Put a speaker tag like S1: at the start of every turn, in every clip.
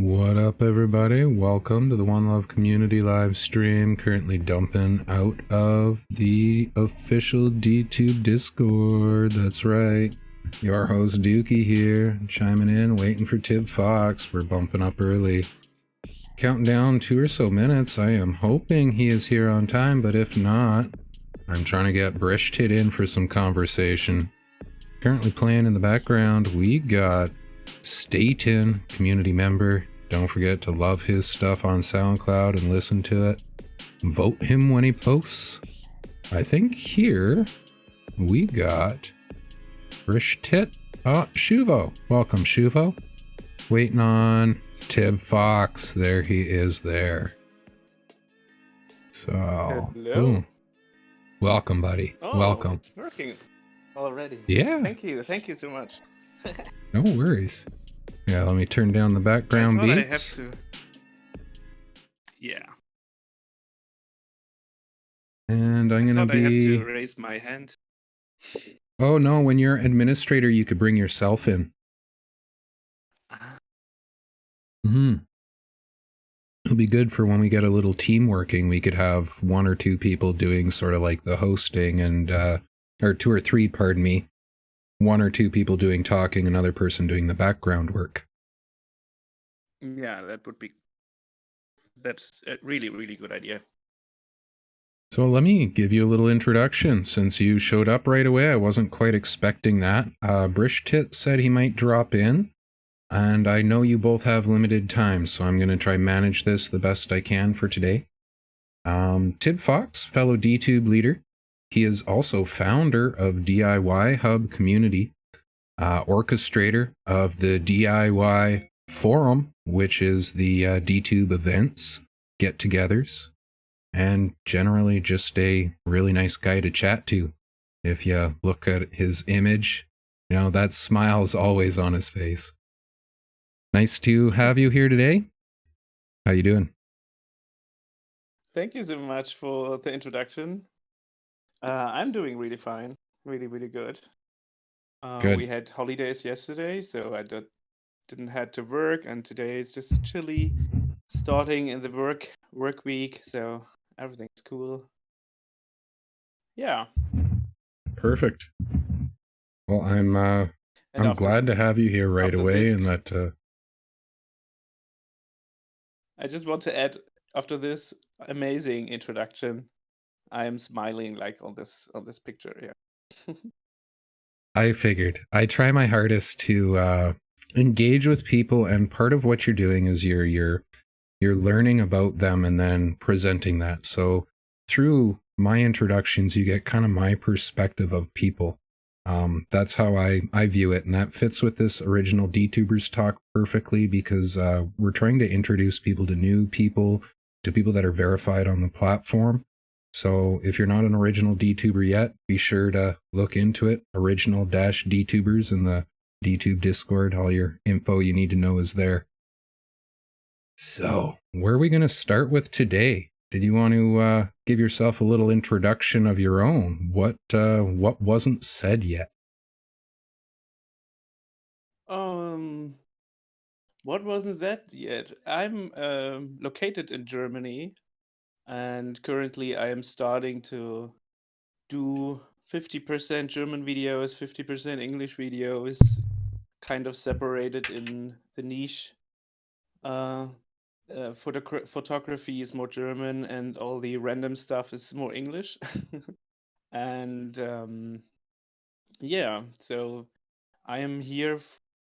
S1: What up, everybody? Welcome to the One Love Community live stream. Currently dumping out of the official DTube Discord. That's right. Your host Dookie here, chiming in, waiting for Tibfox. We're bumping up early. Counting down 2 or so minutes. I am hoping he is here on time, but if not, I'm trying to get Brishtit in for some conversation. Currently playing in the background, we got Staten, community member. Don't forget to love his stuff on SoundCloud and listen to it. Vote him when he posts. I think here we got Brishtit. Oh, Shuvo. Welcome, Shuvo. Waiting on Tibfox. There he is there. So,
S2: Hello.
S1: boom. Welcome, buddy.
S2: Oh,
S1: Welcome.
S2: it's working already.
S1: Yeah.
S2: Thank you so much.
S1: No worries. Yeah, let me turn down the background
S2: I
S1: beats.
S2: have to. Yeah.
S1: And I'm gonna
S2: I have
S1: be.
S2: to raise my hand.
S1: Oh no, when you're administrator, you could bring yourself in.
S2: Ah,
S1: It'll be good for when we get a little team working. We could have 1 or 2 people doing sort of like the hosting and, or 2 or 3, pardon me. 1 or 2 people doing talking, another person doing the background work.
S2: yeah, that's a really, really good idea.
S1: So let me give you a little introduction. Since you showed up right away, I wasn't quite expecting that. Brishtit said he might drop in. And I know you both have limited time, so I'm going to try manage this the best I can for today. Tibfox, fellow DTube leader. He is also founder of DIY Hub Community, orchestrator of the DIY Forum, which is the DTube events, get-togethers, and generally just a really nice guy to chat to. If you look at his image, you know, that smile's always on his face. Nice to have you here today. How you doing?
S2: Thank you so much for the introduction. I'm doing really fine. Really, really good.
S1: Good.
S2: We had holidays yesterday, so I didn't have to work, and today is just chilly, starting in the work week, so everything's cool. Yeah.
S1: Perfect. Well, I'm glad to have you here right away, and that.
S2: I just want to add, after this amazing introduction, I am smiling like on this picture here.
S1: I figured. I try my hardest to engage with people, and part of what you're doing is you're learning about them and then presenting that. So through my introductions, you get kind of my perspective of people. That's how I view it, and that fits with this original DTubers talk perfectly, because we're trying to introduce people to new people, to people that are verified on the platform. So if you're not an original DTuber yet, be sure to look into it. Original-DTubers in the DTube Discord. All your info you need to know is there. So where are we going to start with today? Did you want to give yourself a little introduction of your own? What wasn't said yet?
S2: What wasn't that yet? I'm located in Germany, and currently I am starting to do 50% German videos, 50% English videos, kind of separated in the niche. Photography is more German, and all the random stuff is more English. And yeah, so I am here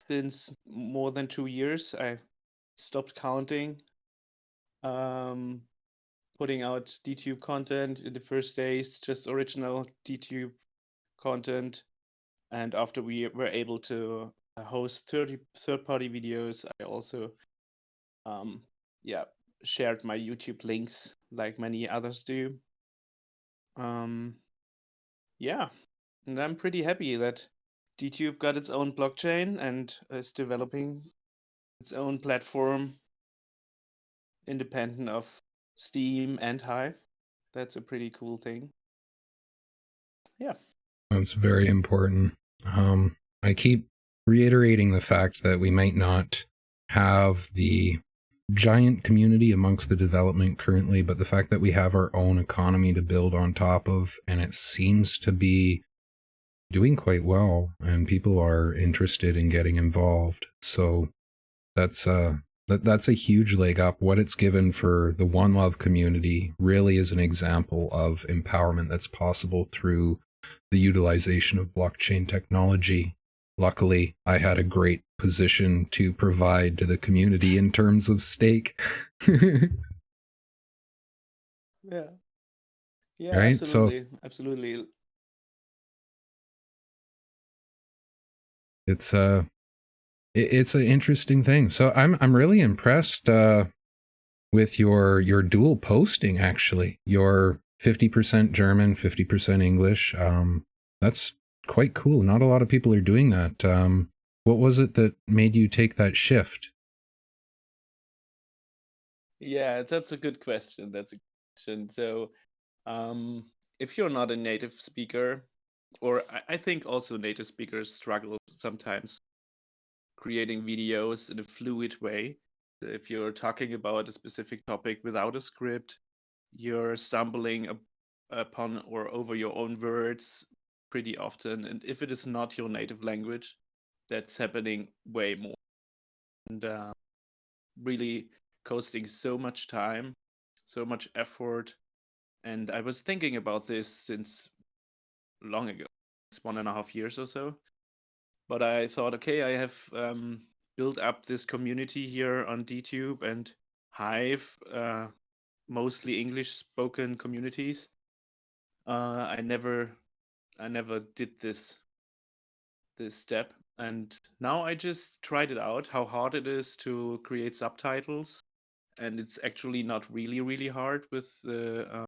S2: since more than 2 years. I stopped counting, putting out DTube content in the first days, just original DTube content. And after we were able to host third-party videos, I also shared my YouTube links like many others do. Yeah, and I'm pretty happy that DTube got its own blockchain and is developing its own platform independent of Steam and Hive. That's a pretty cool thing. Yeah.
S1: That's very important. I keep reiterating the fact that we might not have the giant community amongst the development currently, but the fact that we have our own economy to build on top of, and it seems to be doing quite well, and people are interested in getting involved. So that's that's a huge leg up. What it's given for the One Love community really is an example of empowerment that's possible through the utilization of blockchain technology. Luckily, I had a great position to provide to the community in terms of stake.
S2: Yeah. Yeah,
S1: Right? So
S2: absolutely. Absolutely.
S1: it's it's an interesting thing. So I'm really impressed with your dual posting, actually. Your 50% German, 50% English. That's quite cool. Not a lot of people are doing that. What was it that made you take that shift?
S2: Yeah, that's a good question. That's a good question. So, if you're not a native speaker, or I think also native speakers struggle sometimes creating videos in a fluid way. If you're talking about a specific topic without a script, you're stumbling upon or over your own words pretty often. And if it is not your native language, that's happening way more. And really costing so much time, so much effort. And I was thinking about this since long ago, it's 1.5 years or so. But I thought, okay, I have built up this community here on DTube and Hive, mostly English spoken communities. I never did this step, and now I just tried it out how hard it is to create subtitles, and it's actually not really hard with the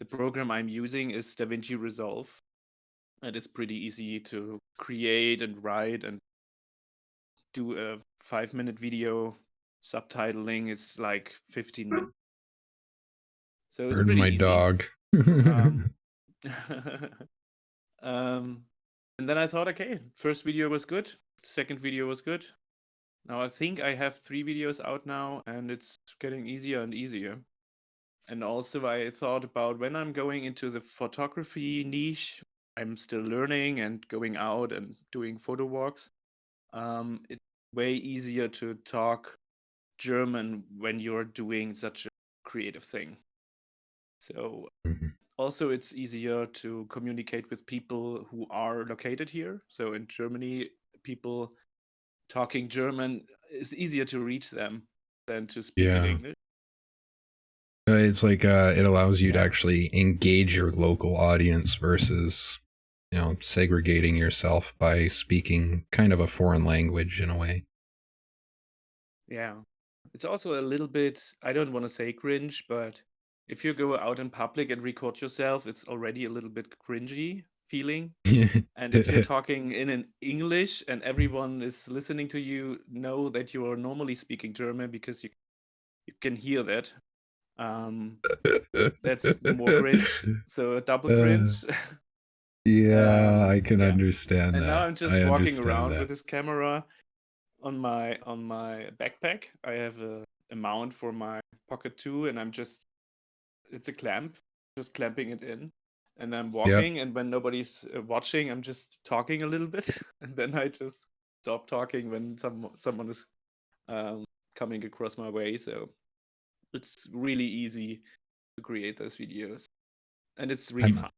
S2: program I'm using is DaVinci Resolve, and it's pretty easy to create and write and do a 5-minute video. Subtitling is like 15 minutes, so it's
S1: Pardon
S2: pretty
S1: my
S2: easy.
S1: dog.
S2: um, and then I thought, okay, first video was good, second video was good. Now I think I have 3 videos out now, and it's getting easier and easier. And also I thought about when I'm going into the photography niche, I'm still learning and going out and doing photo walks. It's way easier to talk German when you're doing such a creative thing. So also it's easier to communicate with people who are located here. So in Germany, people talking German is easier to reach them than to speak in
S1: Yeah.
S2: English.
S1: It's like it allows you to
S2: Yeah.
S1: actually engage your local audience versus, segregating yourself by speaking kind of a foreign language in a way.
S2: Yeah. It's also a little bit, I don't want to say cringe, but if you go out in public and record yourself, it's already a little bit cringy feeling. And if you're talking in an English and everyone is listening to you, know that you are normally speaking German because you can hear that. That's more cringe. So a double cringe.
S1: Yeah, I can
S2: Yeah.
S1: understand
S2: And now
S1: that.
S2: I'm just
S1: I
S2: walking
S1: understand
S2: around with
S1: that.
S2: this camera on my backpack. I have a mount for my Pocket 2, and it's a clamp, just clamping it in. And I'm
S1: Yep.
S2: walking, and when nobody's watching, I'm just talking a little bit, and then I just stop talking when someone is coming across my way. So it's really easy to create those videos, and it's really
S1: I'm
S2: fun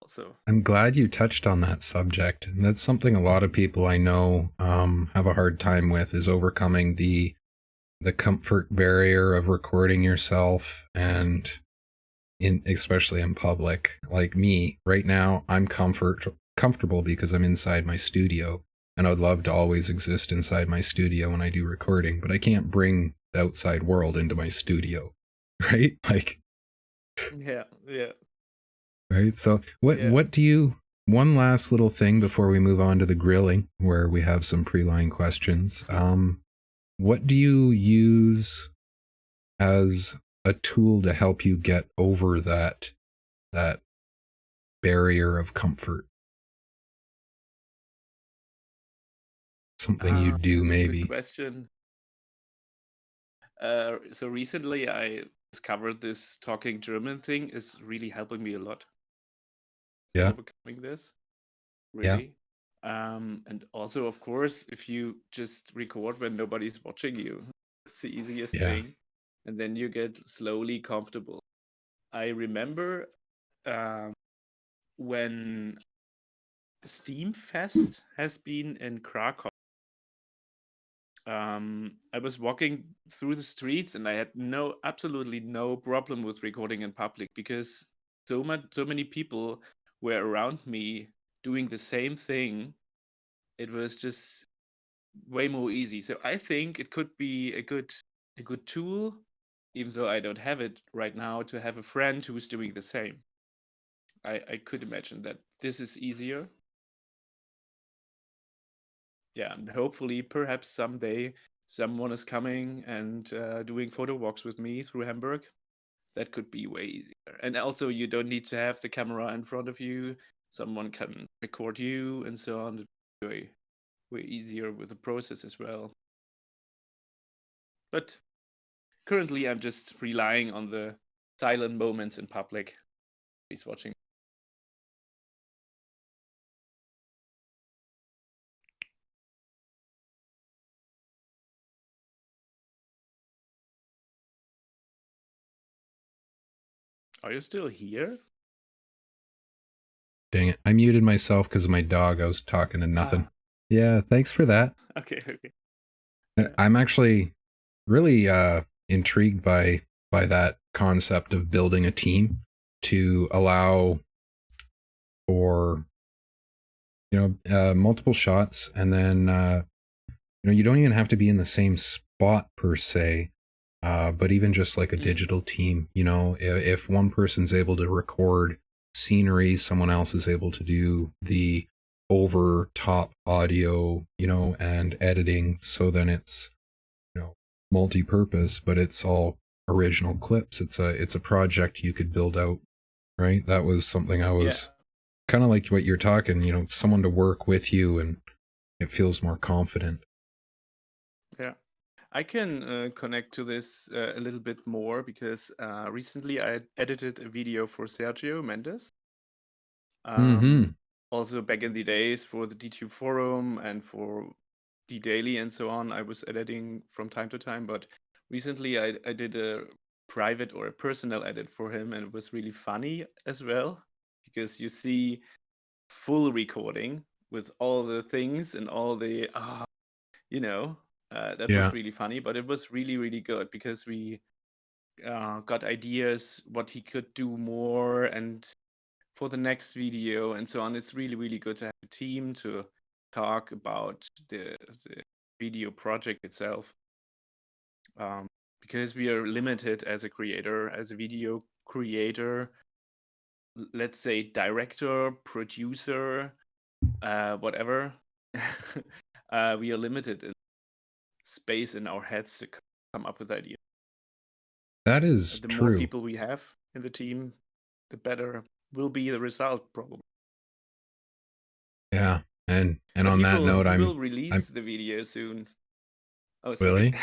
S2: also.
S1: I'm glad you touched on that subject. And that's something a lot of people I know have a hard time with, is overcoming the comfort barrier of recording yourself, and especially in public. Like me right now, I'm comfortable because I'm inside my studio, and I would love to always exist inside my studio when I do recording, but I can't bring the outside world into my studio, right? Like,
S2: Yeah, yeah,
S1: right. So
S2: yeah.
S1: what do you, one last little thing before we move on to the grilling, where we have some pre-line questions. What do you use as a tool to help you get over that barrier of comfort? Something you do,
S2: That's a good
S1: maybe.
S2: question. So recently I discovered this talking German thing is really helping me a lot
S1: Yeah.
S2: overcoming this,
S1: Yeah.
S2: really. And also, of course, if you just record when nobody's watching you, it's the easiest
S1: Yeah.
S2: thing. And then you get slowly comfortable. I remember when Steam Fest has been in Krakow. I was walking through the streets and I had absolutely no problem with recording in public because so many people were around me doing the same thing. It was just way more easy. So I think it could be a good tool, even though I don't have it right now, to have a friend who's doing the same. I could imagine that this is easier. Yeah, and hopefully, perhaps someday, someone is coming and doing photo walks with me through Hamburg. That could be way easier. And also, you don't need to have the camera in front of you. Someone can record you and so on. Way easier with the process as well. But currently, I'm just relying on the silent moments in public. He's watching. Are you still here?
S1: Dang it. I muted myself because of my dog. I was talking to nothing.
S2: Ah,
S1: Yeah, thanks for that.
S2: okay. Yeah.
S1: I'm actually really intrigued by that concept of building a team to allow for multiple shots, and then you don't even have to be in the same spot per se, but even just like a digital team. If one person's able to record scenery, someone else is able to do the over top audio, and editing, so then it's multi-purpose, but it's all original clips. It's a project you could build out, right? That was something I was kind of like what you're talking, someone to work with you, and it feels more confident.
S2: Yeah. I can connect to this a little bit more because recently I edited a video for Sergio Mendes.
S1: Mm-hmm.
S2: Also, back in the days for the DTube forum and for D Daily and so on, I was editing from time to time. But recently I did a private or a personal edit for him, and it was really funny as well because you see full recording with all the things and all the that
S1: Yeah.
S2: was really funny, but it was really, really good because we got ideas what he could do more and for the next video and so on. It's really, really good to have a team to talk about the video project itself, because we are limited as a creator, as a video creator, let's say director, producer, whatever. We are limited in space in our heads to come up with ideas.
S1: That is
S2: The more
S1: true.
S2: people we have in the team, the better will be the result, probably.
S1: Yeah. And
S2: But
S1: on that note,
S2: he will
S1: I'm
S2: release the video soon. Oh, sorry.
S1: Willie.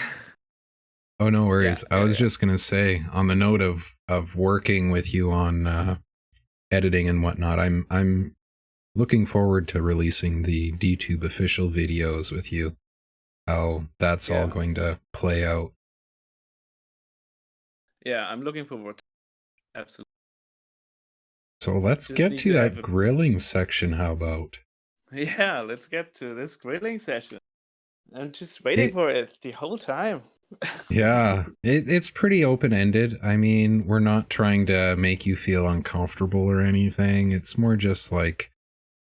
S1: Oh, no worries. I was
S2: Yeah.
S1: just gonna say, on the note of working with you on editing and whatnot, I'm looking forward to releasing the DTube official videos with you. How that's all
S2: Yeah.
S1: going to play out.
S2: Yeah, I'm looking forward. Absolutely.
S1: So let's
S2: Just
S1: get
S2: need
S1: to
S2: to
S1: that
S2: have
S1: grilling section. How about?
S2: Yeah, let's get to this grilling session. I'm just waiting for it the whole time.
S1: Yeah, it's pretty open-ended. I mean, we're not trying to make you feel uncomfortable or anything. It's more just like,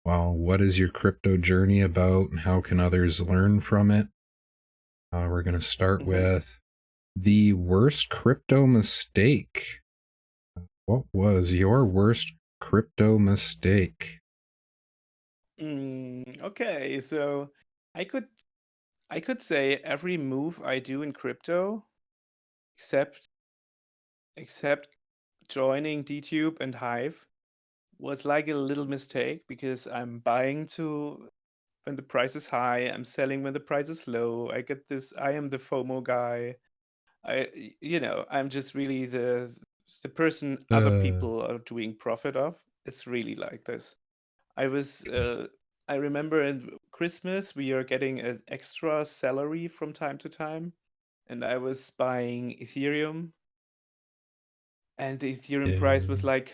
S1: well, what is your crypto journey about and how can others learn from it? We're going to start with the worst crypto mistake. What was your worst crypto mistake?
S2: Okay, so I could say every move I do in crypto, except joining DTube and Hive, was like a little mistake because I'm buying to when the price is high, I'm selling when the price is low. I am the FOMO guy. I'm just really the person other
S1: Uh,
S2: people are doing profit of. It's really like this. I remember in Christmas we are getting an extra salary from time to time, and I was buying Ethereum, and the Ethereum price was
S1: yeah.
S2: like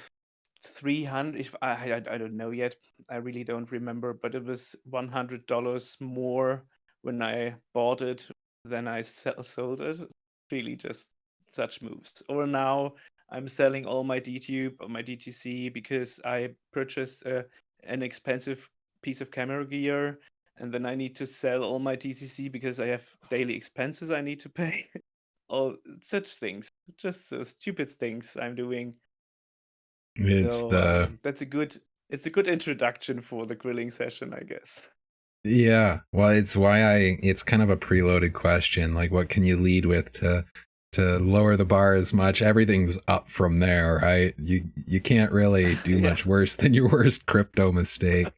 S2: 300. If I don't know yet. I really don't remember, but it was $100 more when I bought it than I sold it. Really, just such moves. Or now I'm selling all my DTube or my DTC because I purchased an expensive piece of camera gear, and then I need to sell all my DTC because I have daily expenses I need to pay. All such things, just stupid things I'm doing.
S1: It's
S2: So
S1: the
S2: it's a good introduction for the grilling session, I guess.
S1: Yeah, well, it's kind of a preloaded question. Like, what can you lead with to lower the bar as much? Everything's up from there, right? You can't really do
S2: Yeah,
S1: much worse than your worst crypto mistake.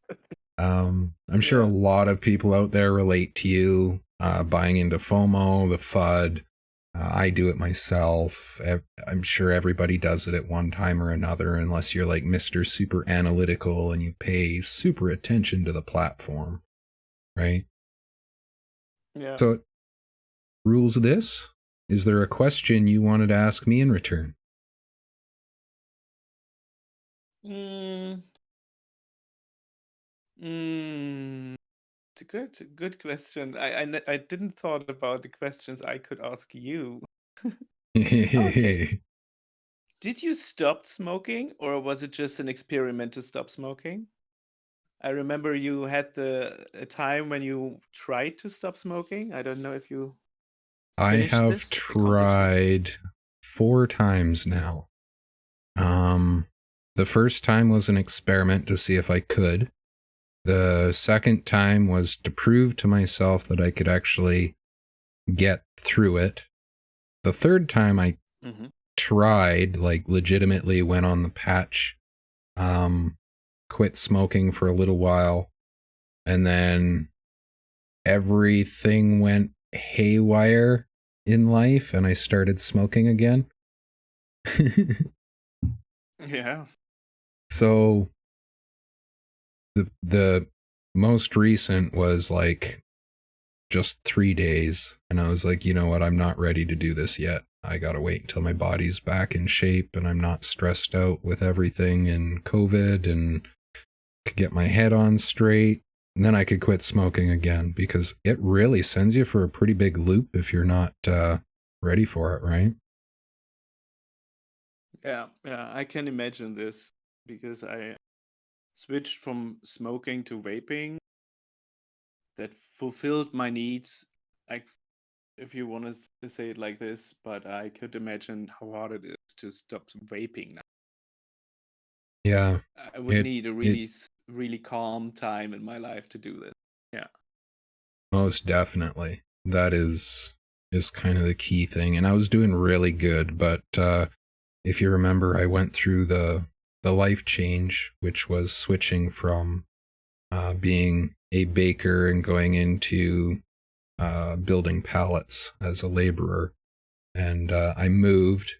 S1: I'm sure a
S2: yeah,
S1: lot of people out there relate to you, buying into FOMO, the FUD. I do it myself. I'm sure everybody does it at one time or another, unless you're like Mr. Super Analytical and you pay super attention to the platform, right?
S2: yeah.
S1: So, rules of this. Is there a question you wanted to ask me in return?
S2: Mm, it's a good question. I didn't thought about the questions I could ask you. Okay. Did you stop smoking, or was it just an experiment to stop smoking? I remember you had a time when you tried to stop smoking. I don't know if you
S1: I
S2: finished
S1: have
S2: this, accomplished it.
S1: tried 4 times now. Um, the first time was an experiment to see if I could. The second time was to prove to myself that I could actually get through it. The third time I
S2: Mm-hmm.
S1: tried, like legitimately went on the patch, um, quit smoking for a little while, and then everything went haywire in life and I started smoking again.
S2: Yeah.
S1: So the most recent was like just 3 days, and I was like, you know what, I'm not ready to do this yet. I gotta wait until my body's back in shape and I'm not stressed out with everything and COVID and could get my head on straight. And then I could quit smoking again, because it really sends you for a pretty big loop if you're not ready for it, right?
S2: Yeah, yeah, I can imagine this because I switched from smoking to vaping. That fulfilled my needs, like if you want to say it like this, but I could imagine how hard it is to stop vaping now.
S1: Yeah,
S2: I would
S1: it
S2: need a
S1: it
S2: really calm time in my life to do this. Yeah.
S1: most definitely, that is kind of the key thing. And I was doing really good, but if you remember, I went through the life change, which was switching from being a baker and going into building pallets as a laborer. And I moved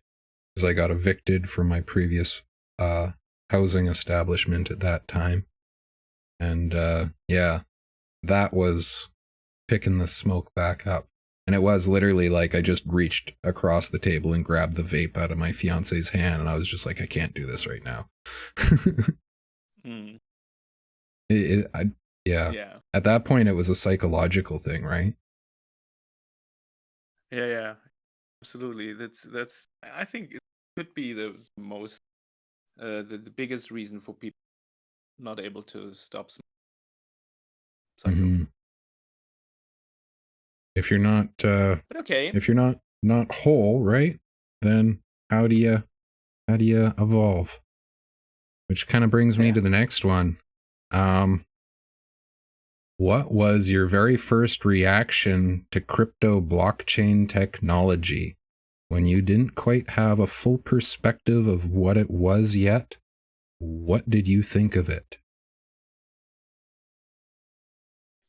S1: because I got evicted from my previous uh, housing establishment at that time. And yeah, that was picking the smoke back up. And it was literally like I just reached across the table and grabbed the vape out of my fiance's hand, and I was just like, I can't do this right now.
S2: Mm.
S1: it, yeah.
S2: Yeah.
S1: At that point, it was a psychological thing, right?
S2: Yeah, yeah. Absolutely. That's I think it could be the most the biggest reason for people not able to stop cycle.
S1: Mm-hmm. If you're not
S2: But okay.
S1: if you're not whole, right? Then how do you evolve? Which kind of brings me
S2: Yeah.
S1: to the next one. Um, what was your very first reaction to crypto blockchain technology when you didn't quite have a full perspective of what it was yet? What did you think of it?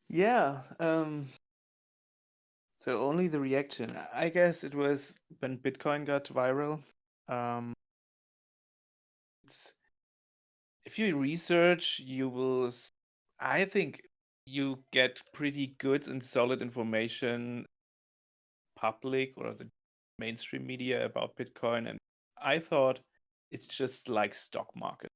S2: Yeah. So only the reaction. I guess it was when Bitcoin got viral. Um, it's if you research, you will. I think you get pretty good and solid information, public or the mainstream media about Bitcoin, and I thought it's just like stock market,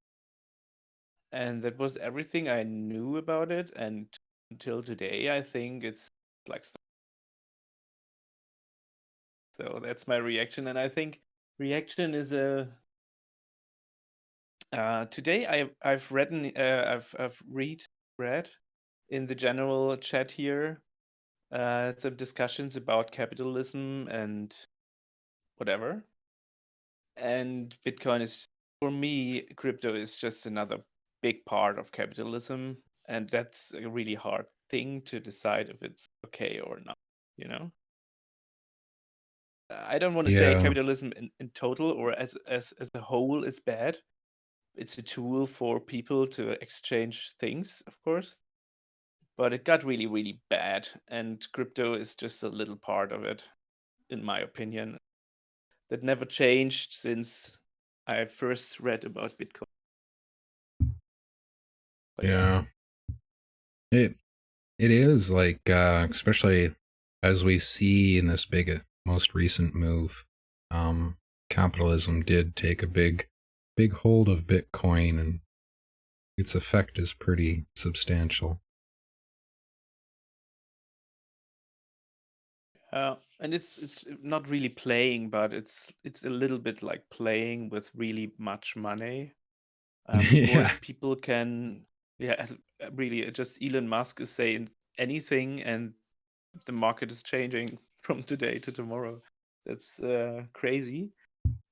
S2: and that was everything I knew about it. And until today, I think it's like stock. So that's my reaction, and I think reaction is a today I've read in the general chat here some discussions about capitalism and whatever. And Bitcoin is, for me, crypto is just another big part of capitalism, and that's a really hard thing to decide if it's okay or not. You know, I don't want to say
S1: Yeah.
S2: capitalism in total or as a whole is bad. It's a tool for people to exchange things, of course, but it got really, really bad, and crypto is just a little part of it, in my opinion. That never changed since I first read about Bitcoin. But yeah.
S1: Yeah. It is like especially as we see in this most recent move, um capitalism did take a big hold of Bitcoin, and its effect is pretty substantial.
S2: And it's not really playing, but it's a little bit like playing with really much money. Of
S1: Yeah.
S2: course, people can, yeah, really, just Elon Musk is saying anything, and the market is changing from today to tomorrow. That's crazy.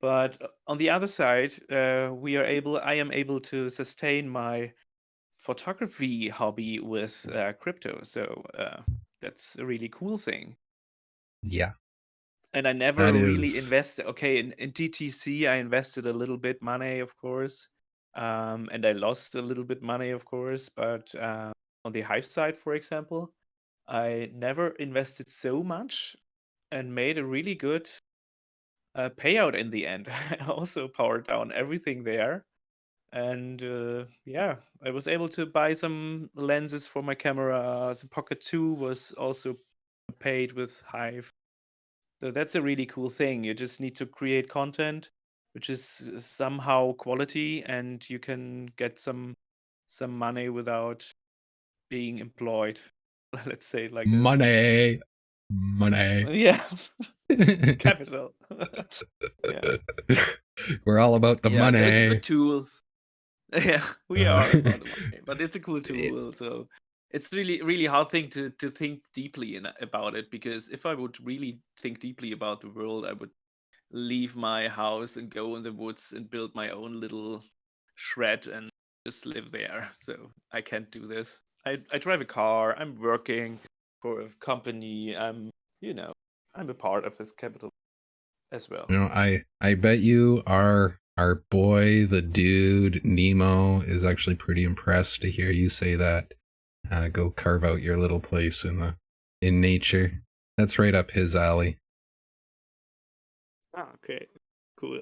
S2: But on the other side, I am able to sustain my photography hobby with crypto. So that's a really cool thing.
S1: Yeah.
S2: And I never
S1: That
S2: really
S1: is
S2: invested. Okay, in DTC, I invested a little bit money, of course, and I lost a little bit money, of course. But on the Hive side, for example, I never invested so much and made a really good payout in the end. I also powered down everything there. And yeah, I was able to buy some lenses for my camera. The Pocket 2 was also paid with Hive. So that's a really cool thing. You just need to create content which is somehow quality, and you can get some money without being employed. Let's say it like this.
S1: money. Money.
S2: Yeah, capital. Yeah.
S1: We're all about the
S2: Yeah, so it's a
S1: money.
S2: good tool. Yeah, we
S1: Uh,
S2: are about the money, but it's a cool
S1: it-
S2: tool. So it's really hard thing to think deeply about it, because if I would really think deeply about the world, I would leave my house and go in the woods and build my own little shred and just live there. So I can't do this. I drive a car. I'm working for a company. I'm a part of this capital as well.
S1: I bet you our boy, the dude Nemo, is actually pretty impressed to hear you say that. Go carve out your little place in nature. That's right up his alley.
S2: Ah, okay, cool.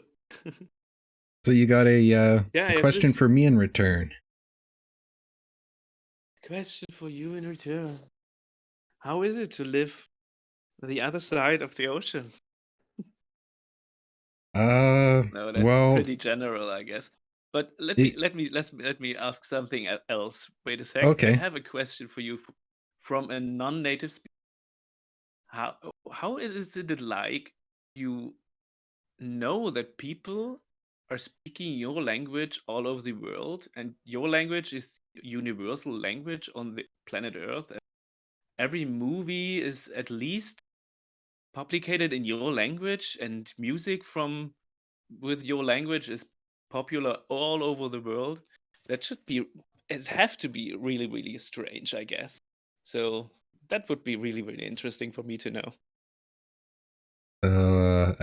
S1: So you got
S2: Yeah,
S1: a
S2: I have
S1: question
S2: this
S1: for me in return.
S2: question for you in return. How is it to live on the other side of the ocean? No, that's
S1: Well,
S2: pretty general, I guess. But
S1: it,
S2: let me ask something else. Wait a sec. I
S1: okay.
S2: have a question for you from a non-native speaker. How is it like you know that people are speaking your language all over the world, and your language is universal language on the planet Earth? And every movie is at least publicated in your language, and music from with your language is popular all over the world. That should be, it have to be really, really strange, I guess. So that would be really, really interesting for me to know.
S1: Uh,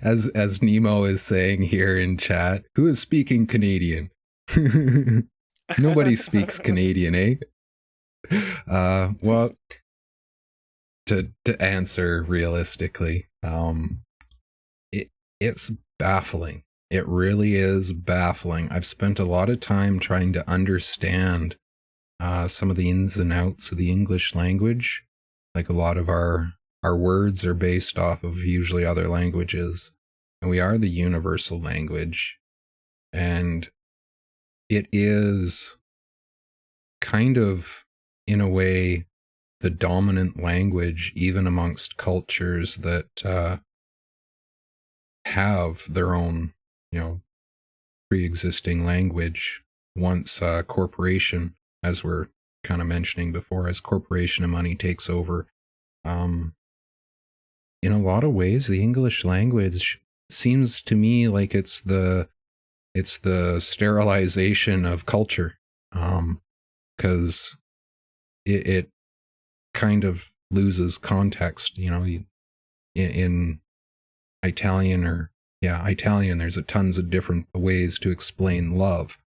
S1: as Nemo is saying here in chat, who is speaking Canadian? Nobody speaks Canadian, eh? Well, to answer realistically. It's baffling. It really is baffling. I've spent a lot of time trying to understand some of the ins and outs of the English language. Like a lot of our words are based off of usually other languages, and we are the universal language. And it is kind of, in a way, the dominant language, even amongst cultures that have their own, pre-existing language. Once corporation, as we're kind of mentioning before, as corporation and money takes over, in a lot of ways, the English language seems to me like it's the sterilization of culture, because it kind of loses context. In Italian, there's tons of different ways to explain love,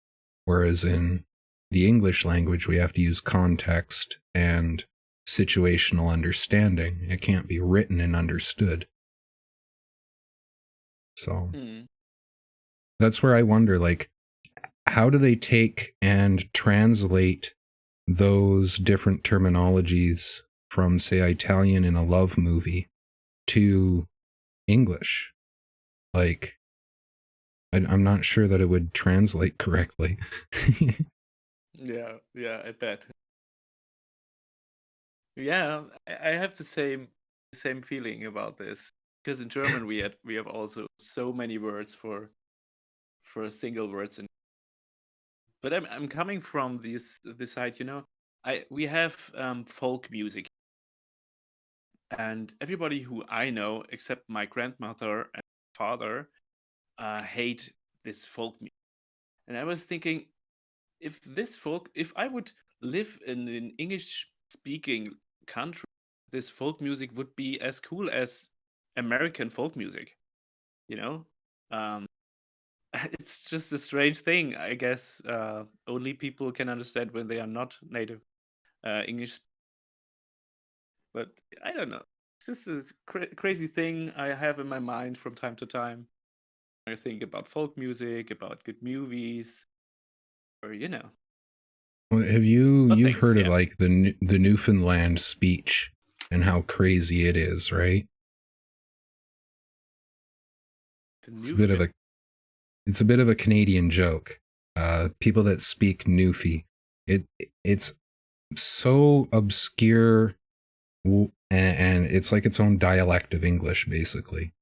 S1: whereas in the English language, we have to use context and situational understanding. It can't be written and understood. So that's where I wonder, like, how do they take and translate those different terminologies from, say, Italian in a love movie to English? Like, I'm not sure that it would translate correctly.
S2: Yeah, I bet. Yeah, I have the same feeling about this, because in German we have also so many words for single words, but I'm coming from this side, we have folk music, and everybody who I know except my grandmother and father hate this folk music. And I was thinking, if I would live in an English speaking country, this folk music would be as cool as American folk music, you know? It's just a strange thing, I guess. Only people can understand when they are not native English. But I don't know. It's just a crazy thing I have in my mind from time to time. I think about folk music, about good movies, or
S1: Well, you've
S2: things.
S1: heard of
S2: Yeah,
S1: like the Newfoundland speech and how crazy it is, right?
S2: the
S1: It's a
S2: new
S1: bit of
S2: film.
S1: a it's a bit of a Canadian joke. People that speak Newfie, it's so obscure, and it's like its own dialect of English, basically,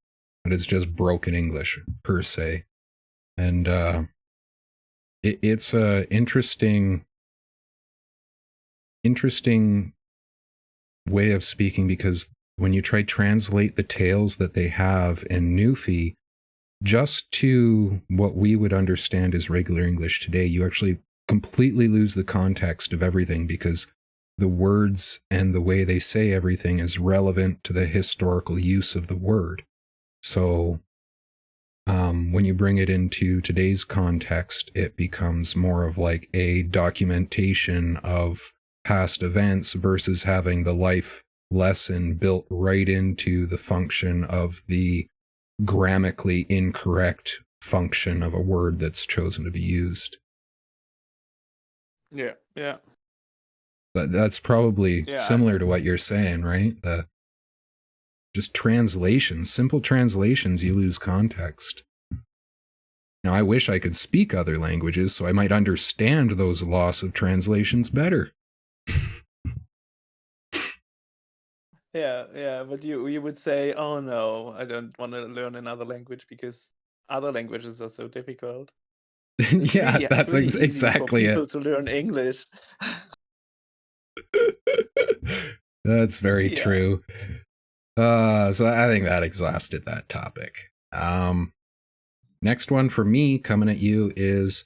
S1: but it's just broken English per se. And it's a interesting way of speaking, because when you try translate the tales that they have in Newfie just to what we would understand as regular English today, you actually completely lose the context of everything, because the words and the way they say everything is relevant to the historical use of the word. So when you bring it into today's context, it becomes more of like a documentation of past events versus having the life lesson built right into the function of the grammatically incorrect function of a word that's chosen to be used.
S2: Yeah.
S1: But that's probably
S2: Yeah,
S1: similar to what you're saying, right? Just translations, simple translations, you lose context. Now, I wish I could speak other languages so I might understand those loss of translations better.
S2: yeah. But you would say, oh no, I don't want to learn another language because other languages are so difficult. It's
S1: Yeah, that's
S2: really easy for
S1: exactly it.
S2: people to learn English.
S1: That's very
S2: Yeah.
S1: true. So I think that exhausted that topic. Next one for me coming at you is,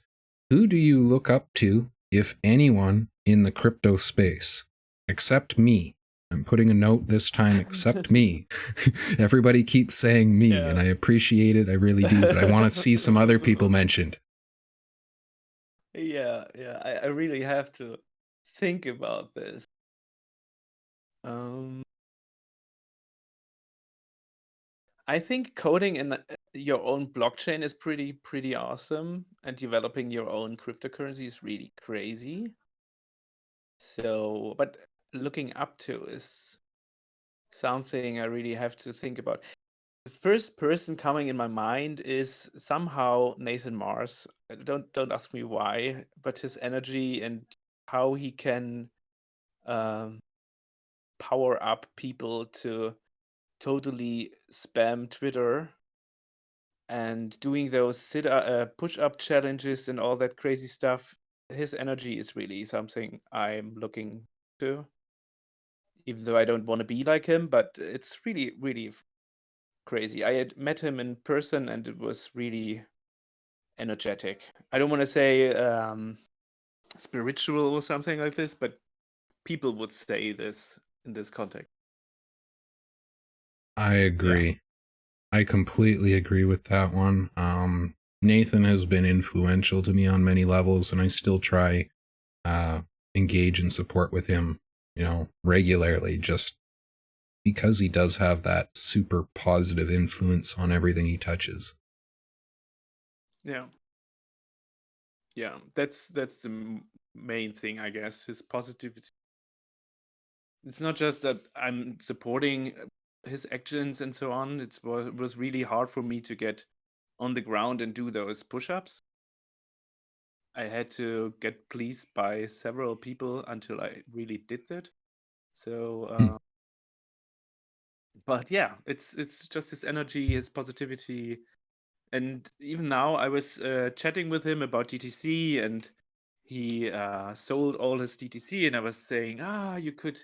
S1: who do you look up to, if anyone, in the crypto space? Except me. I'm putting a note this time, except me. Everybody keeps saying me, and
S2: Yeah.
S1: I appreciate it. I really do, but I want to see some other people mentioned.
S2: Yeah. I really have to think about this. Um, I think coding in your own blockchain is pretty awesome, and developing your own cryptocurrency is really crazy. So, but looking up to is something I really have to think about. The first person coming in my mind is somehow Nathan Mars. Don't ask me why, but his energy and how he can um, power up people to totally spam Twitter and doing those push-up challenges and all that crazy stuff. His energy is really something I'm looking to, even though I don't want to be like him, but it's really crazy. I had met him in person and it was really energetic. I don't want to say spiritual or something like this, but people would say this in this context.
S1: I agree. I completely agree with that one. Nathan has been influential to me on many levels, and I still try engage and support with him, regularly, just because he does have that super positive influence on everything he touches.
S2: Yeah. Yeah, that's the main thing, I guess. His positivity. It's not just that I'm supporting his actions and so on. It was really hard for me to get on the ground and do those push-ups. I had to get pleased by several people until I really did that. So, but yeah, it's just his energy, his positivity, and even now I was chatting with him about DTC, and he sold all his DTC, and I was saying, you could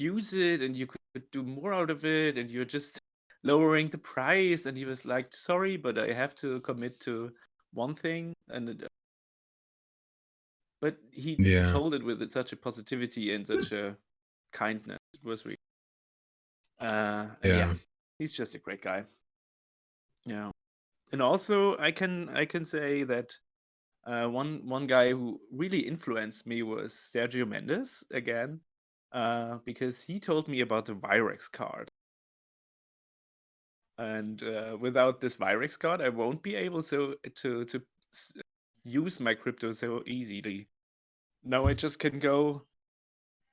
S2: use it, and you could do more out of it, and you're just lowering the price. And he was like, sorry, but I have to commit to one thing. But he told it with such a positivity and such a kindness. It was really and yeah, he's just a great guy. Yeah. And also I can say that one guy who really influenced me was Sergio Mendes again, because he told me about the Virex card. And without this Virex card, I won't be able to use my crypto so easily. Now I just can go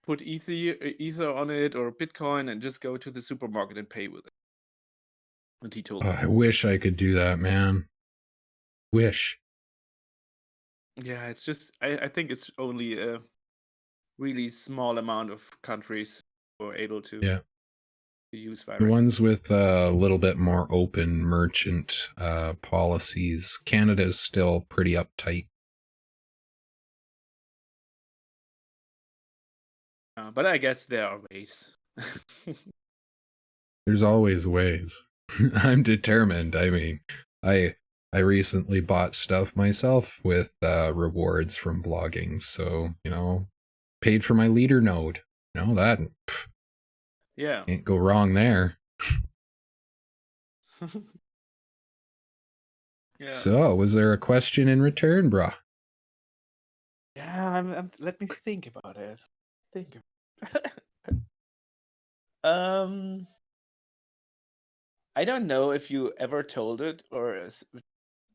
S2: put ether on it or Bitcoin and just go to the supermarket and pay with it. And he told me.
S1: I wish I could do that, man. Wish.
S2: Yeah, it's just I think it's only a really small amount of countries who are able to use Virex.
S1: The ones with a little bit more open merchant policies. Canada's still pretty uptight.
S2: But I guess there are ways.
S1: There's always ways. I'm determined. I mean, I recently bought stuff myself with rewards from blogging. So, paid for my leader node. That
S2: Yeah.
S1: can't go wrong there.
S2: Yeah.
S1: So, was there a question in return, brah?
S2: Yeah, let me think about it. I don't know if you ever told it or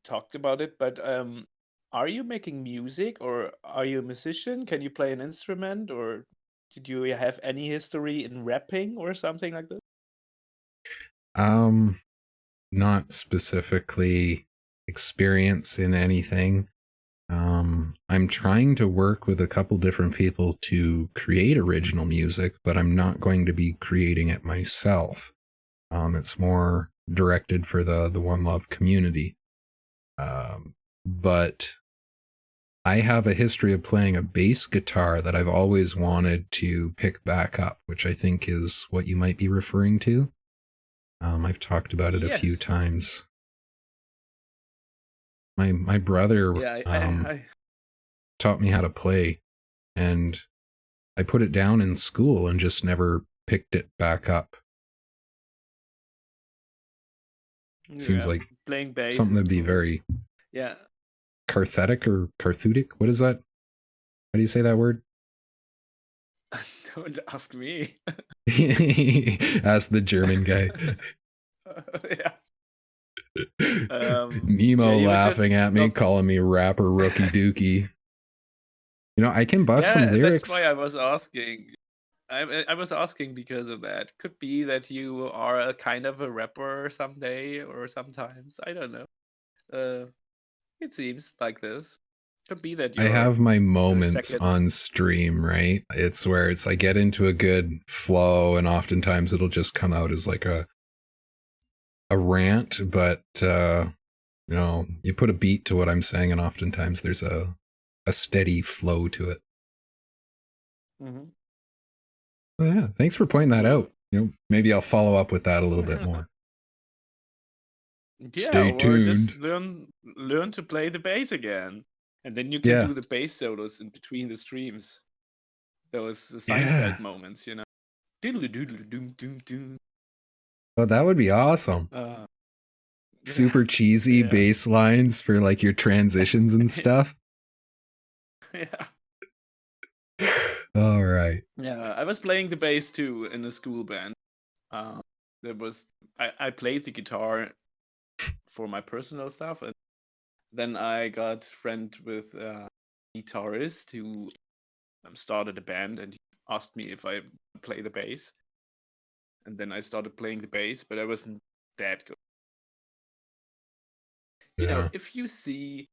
S2: talked about it, but are you making music, or are you a musician? Can you play an instrument, or did you have any history in rapping or something like that?
S1: Not specifically experience in anything. I'm trying to work with a couple different people to create original music, but I'm not going to be creating it myself. It's more directed for the One Love community. But I have a history of playing a bass guitar that I've always wanted to pick back up, which I think is what you might be referring to. I've talked about it a few times. My brother taught me how to play, and I put it down in school and just never picked it back up. Seems like
S2: playing bass
S1: something that'd be very cathartic or cathartic. What is that? How do you say that word?
S2: Don't ask me.
S1: Ask the German guy.
S2: Yeah. Yeah,
S1: Nemo
S2: you were
S1: laughing
S2: just
S1: at me,
S2: not.
S1: calling me rapper rookie dookie. You know, I can bust some
S2: Yeah, that's why
S1: lyrics.
S2: I was asking. I was asking because of that. Could be that you are a kind of a rapper someday or sometimes. I don't know. Uh, it seems like this. Could be that
S1: I
S2: you're
S1: have my
S2: the
S1: moments
S2: second.
S1: on stream, right? It's where I get into a good flow, and oftentimes it'll just come out as like a rant, but you know, you put a beat to what I'm saying, and oftentimes there's a steady flow to it.
S2: Mhm.
S1: Oh, yeah, thanks for pointing that
S2: Cool.
S1: out. You know, maybe I'll follow up with that a little bit more.
S2: Yeah,
S1: Stay
S2: or
S1: tuned.
S2: just learn to play the bass again, and then you can
S1: Yeah,
S2: do the bass solos in between the streams. Those
S1: yeah.
S2: Seinfeld moments, you know. Doodle doodle doom doom doom.
S1: Oh, that would be awesome.
S2: Yeah,
S1: Super cheesy
S2: yeah,
S1: bass lines for like your transitions and stuff.
S2: yeah,
S1: All right.
S2: yeah. I was playing the bass too in a school band. Uh, there was I played the guitar for my personal stuff, and then I got friend with a guitarist who started a band, and he asked me if I play the bass, and then I started playing the bass, but I wasn't that good. You know,
S1: Yeah.
S2: if you see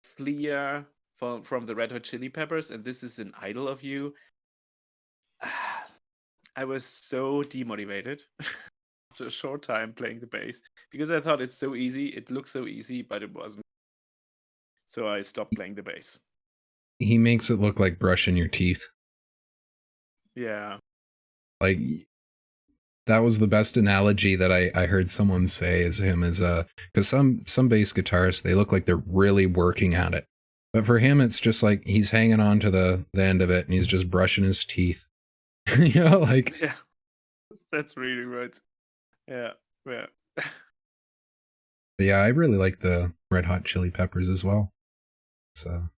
S2: Flea from the Red Hot Chili Peppers, and this is an idol of you, I was so demotivated after a short time playing the bass because I thought it's so easy. It looked so easy, but it wasn't. So I stopped playing the bass.
S1: He makes it look like brushing your teeth.
S2: Yeah.
S1: Like that was the best analogy that I heard someone say is him as a because some bass guitarists they look like they're really working at it. But for him it's just like he's hanging on to the end of it and he's just brushing his teeth. You know, like
S2: Yeah. That's really right. Yeah. Yeah.
S1: yeah, I really like the Red Hot Chili Peppers as well. It's a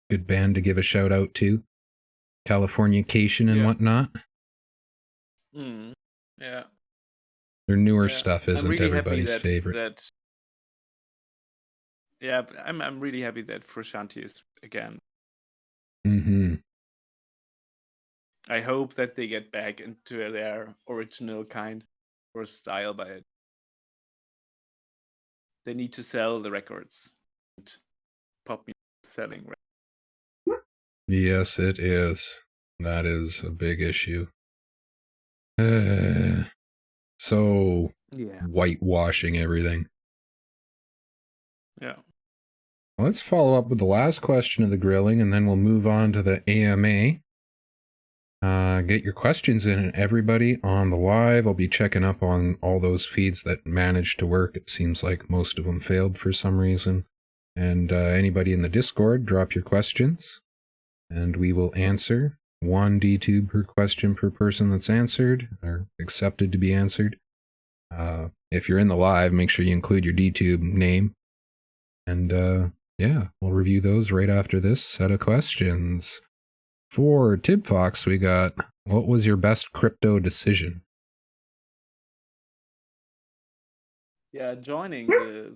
S1: good band to give a shout out to. Californication and
S2: Yeah.
S1: whatnot.
S2: Mm. Yeah.
S1: Their newer
S2: Yeah.
S1: stuff
S2: I'm
S1: isn't
S2: really happy
S1: everybody's
S2: that
S1: favorite.
S2: that yeah, I'm really happy that Frusciante is again.
S1: Mm-hmm.
S2: I hope that they get back into their original kind or style by it. They need to sell the records. And pop music is selling.
S1: Yes, it is. That is a big issue. So
S2: Yeah.
S1: whitewashing everything.
S2: Yeah.
S1: Let's follow up with the last question of the grilling, and then we'll move on to the AMA. Get your questions in, everybody on the live. I'll be checking up on all those feeds that managed to work. It seems like most of them failed for some reason. And anybody in the Discord, drop your questions, and we will answer. One DTube per question per person that's answered, or accepted to be answered. If you're in the live, make sure you include your DTube name. And yeah, we'll review those right after this set of questions. For Tibfox, we got, what was your best crypto decision?
S2: Yeah. Joining the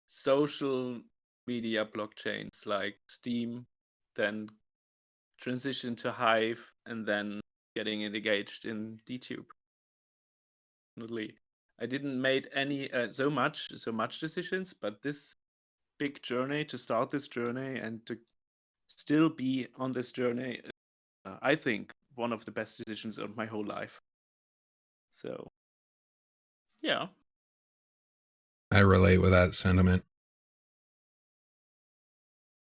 S2: social media blockchains like Steam, then transition to Hive, and then getting engaged in DTube. Definitely. I didn't made any so much decisions, but this big journey to start this journey and to still be on this journey, I think one of the best decisions of my whole life. So, yeah.
S1: I relate with that sentiment.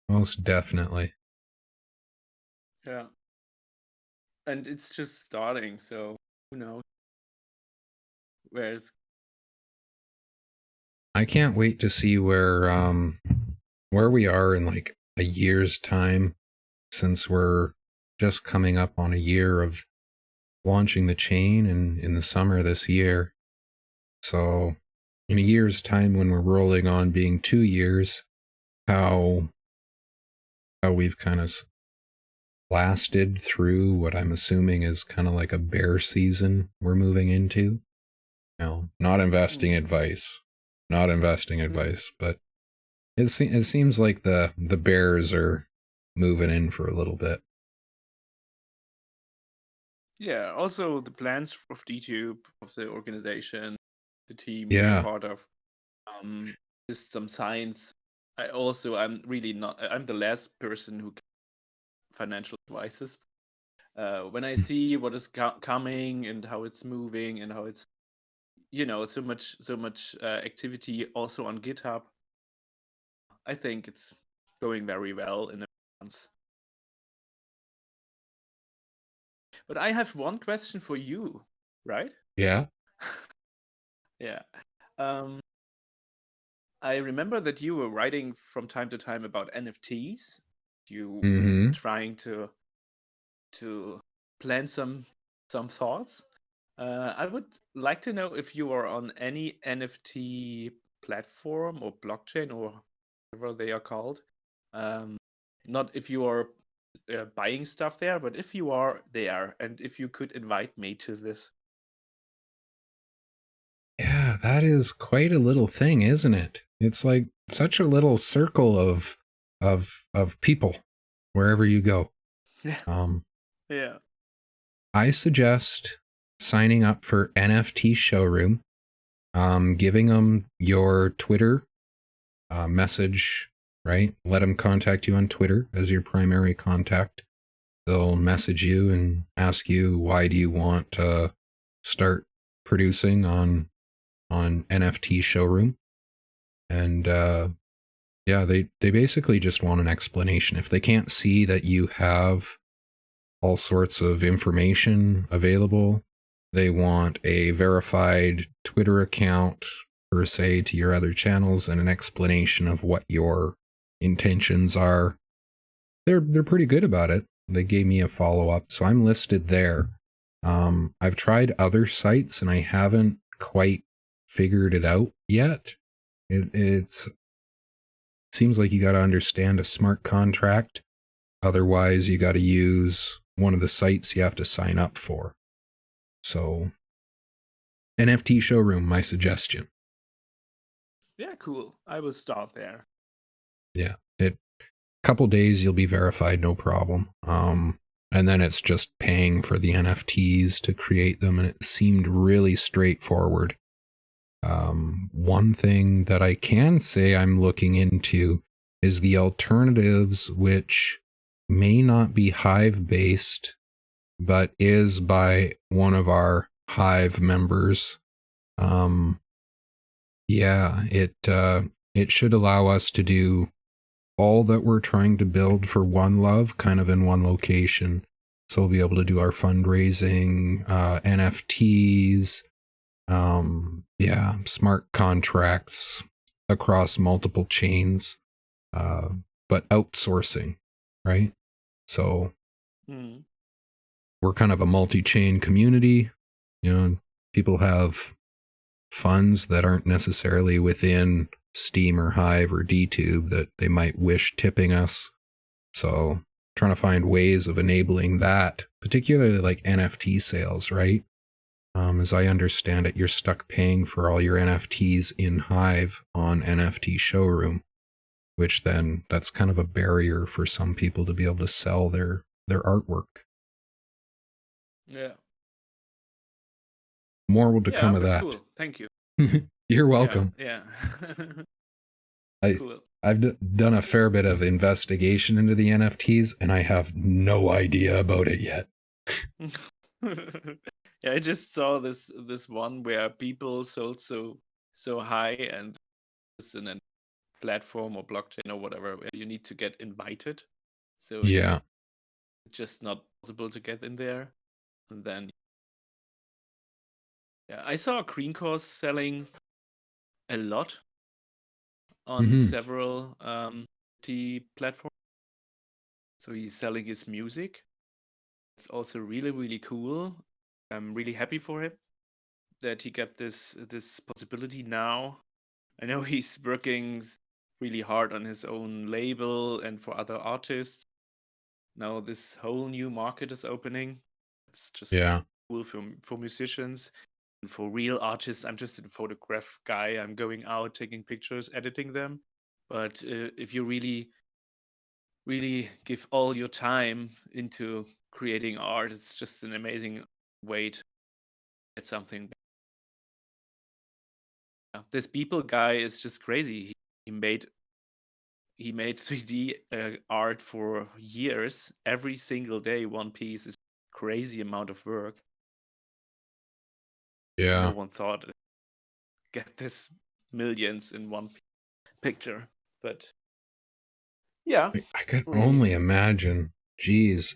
S1: Most definitely.
S2: Yeah. And it's just starting, so who knows where's.
S1: I can't wait to see where we are in like a year's time, since we're just coming up on a year of launching the chain in the summer this year. So in a year's time, when we're rolling on being 2 years, how we've kind of lasted through what I'm assuming is kind of like a bear season we're moving into. Not investing
S2: Mm.
S1: advice. Not investing
S2: Mm.
S1: advice, but it seems like the bears are moving in for a little bit.
S2: Yeah, also the plans of DTube, of the organization, the team we are
S1: Yeah.
S2: part of, just some signs. I'm really not, I'm the last person who can financial advices. When I see what is coming and how it's moving and how it's, so much activity also on GitHub, I think it's going very well in advance. But I have one question for you, right?
S1: Yeah.
S2: Yeah. Um, I remember that you were writing from time to time about NFTs. You
S1: Mm-hmm.
S2: trying to plan some thoughts. I would like to know if you are on any NFT platform or blockchain or whatever they are called. Um, Not if you are buying stuff there, but if you are there, and if you could invite me to this.
S1: Yeah, that is quite a little thing, isn't it? It's like such a little circle of people wherever you go.
S2: Yeah.
S1: Um,
S2: Yeah.
S1: I suggest signing up for NFT Showroom, giving them your Twitter message, right? Let them contact you on Twitter as your primary contact. They'll message you and ask you, why do you want to start producing on NFT Showroom? And yeah, they basically just want an explanation. If they can't see that you have all sorts of information available, they want a verified Twitter account per se to your other channels and an explanation of what your intentions are. They're pretty good about it. They gave me a follow-up, so I'm listed there. I've tried other sites and I haven't quite figured it out yet. It's seems like you got to understand a smart contract. Otherwise, you got to use one of the sites you have to sign up for. So, NFT Showroom, my suggestion.
S2: Yeah, cool. I will start there.
S1: Yeah, couple days you'll be verified, no problem. And then it's just paying for the NFTs to create them, and it seemed really straightforward. One thing that I can say I'm looking into is the alternatives, which may not be Hive based, but is by one of our Hive members. Yeah, it should allow us to do all that we're trying to build for One Love kind of in one location. So we'll be able to do our fundraising, NFTs, yeah, smart contracts across multiple chains, but outsourcing, right? So we're kind of a multi-chain community. You know, people have funds that aren't necessarily within Steam or Hive or DTube that they might wish tipping us. So trying to find ways of enabling that, particularly like NFT sales, right? As I understand it, you're stuck paying for all your NFTs in Hive on NFT Showroom, which then that's kind of a barrier for some people to be able to sell their artwork.
S2: Yeah.
S1: More will to come of
S2: but
S1: that.
S2: cool. Thank you.
S1: You're welcome.
S2: Yeah.
S1: Cool. I've done a fair bit of investigation into the NFTs, and I have no idea about it yet.
S2: Yeah, I just saw this one where people sold so high, and it's in a platform or blockchain or whatever where you need to get invited. So it's just not possible to get in there. And then yeah, I saw Green Course selling a lot on several T platforms. So he's selling his music. It's also really, really cool. I'm really happy for him that he got this possibility now. I know he's working really hard on his own label and for other artists. Now this whole new market is opening. It's just cool for musicians. for real artists, I'm just a photograph guy. I'm going out, taking pictures, editing them. But if you really give all your time into creating art, it's just an amazing way to get something. Yeah. This Beeple guy is just crazy. He made 3D art for years. Every single day, one piece is crazy amount of work.
S1: Yeah.
S2: No one thought get this millions in one picture, but yeah,
S1: I could
S2: really.
S1: only imagine. Geez,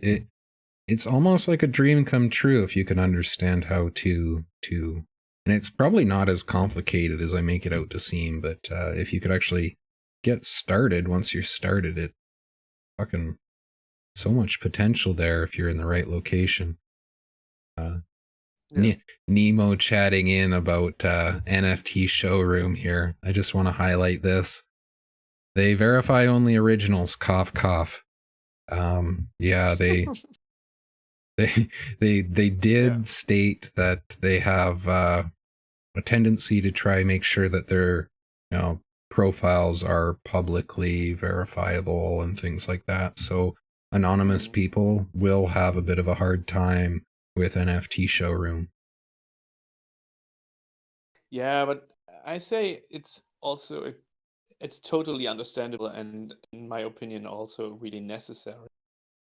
S1: it's almost like a dream come true if you can understand how to and it's probably not as complicated as I make it out to seem, but if you could actually get started, once you're started, it fucking so much potential there if you're in the right location.
S2: Yeah.
S1: Nemo chatting in about NFT showroom here. I just want to highlight this. They verify only originals, cough cough. Yeah, they they did state that they have a tendency to try make sure that their profiles are publicly verifiable and things like that. So anonymous people will have a bit of a hard time with NFT showroom.
S2: Yeah, but I say it's also it's totally understandable and in my opinion also really necessary.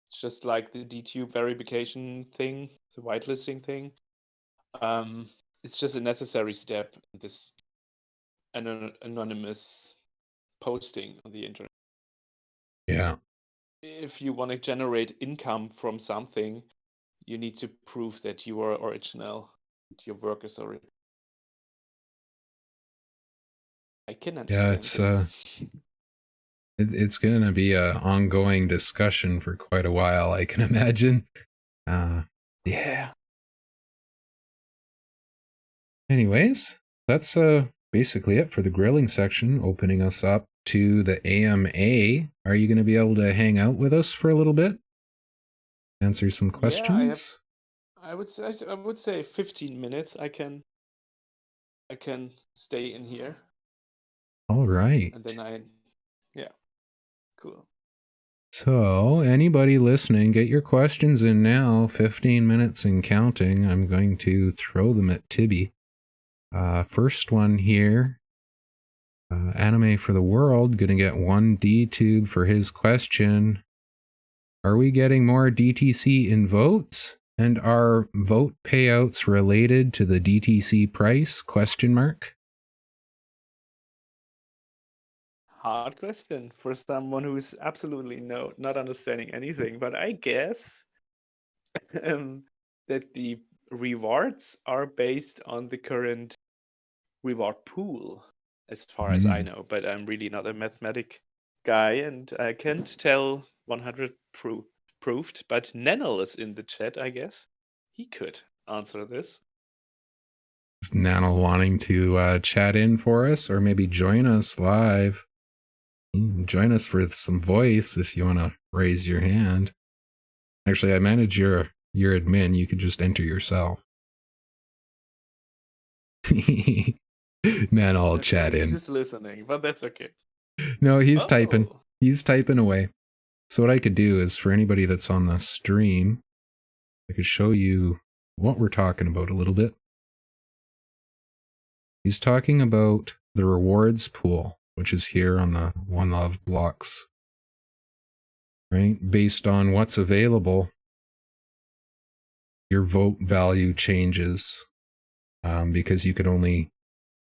S2: It's just like the DTube verification thing, the whitelisting thing. It's just a necessary step in this anonymous posting on the internet.
S1: Yeah.
S2: If you want to generate income from something, you need to prove that you are original, that your work is original. I can understand this.
S1: It's going to be an ongoing discussion for quite a while, I can imagine. Yeah. Anyways, that's basically it for the grilling section, opening us up to the AMA. Are you going to be able to hang out with us for a little bit? Answer some questions?
S2: Yeah, I would say 15 minutes I can stay in here.
S1: All right.
S2: And then cool.
S1: So, anybody listening, get your questions in now. 15 minutes and counting. I'm going to throw them at Tibby. First one here. Anime for the World, gonna get one DTube for his question. Are we getting more DTC in votes? And are vote payouts related to the DTC price? Question mark.
S2: Hard question for someone who's absolutely not understanding anything, but I guess that the rewards are based on the current reward pool, as far as I know. But I'm really not a mathematic guy, and I can't tell 100 proved. But Nenel is in the chat, I guess. He could answer this.
S1: Is Nanel wanting to chat in for us, or maybe join us live? Join us for some voice if you want to raise your hand. Actually, I manage your admin. You can just enter yourself. Man, I'll chat in.
S2: He's just listening, but that's okay.
S1: No, he's typing. He's typing away. So what I could do is, for anybody that's on the stream, I could show you what we're talking about a little bit. He's talking about the rewards pool, which is here on the One Love blocks. Right? Based on what's available, your vote value changes because you could only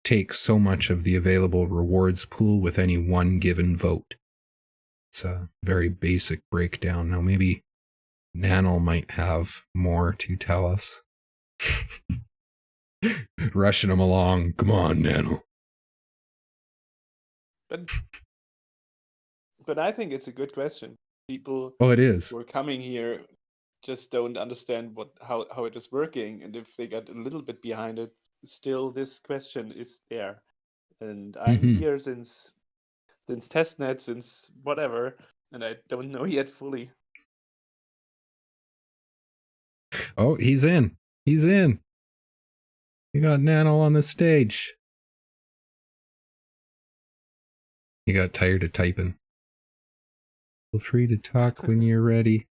S1: take so much of the available rewards pool with any one given vote. It's a very basic breakdown. Now maybe Nanel might have more to tell us. Rushing him along. Come on, Nanel.
S2: But I think it's a good question. People
S1: it is.
S2: who are coming here just don't understand how it is working, and if they get a little bit behind it, still this question is there. And I'm here since testnet, since whatever, and I don't know yet fully.
S1: Oh, he's in. He's in. You got Nano on the stage. You got tired of typing. Feel free to talk when you're ready.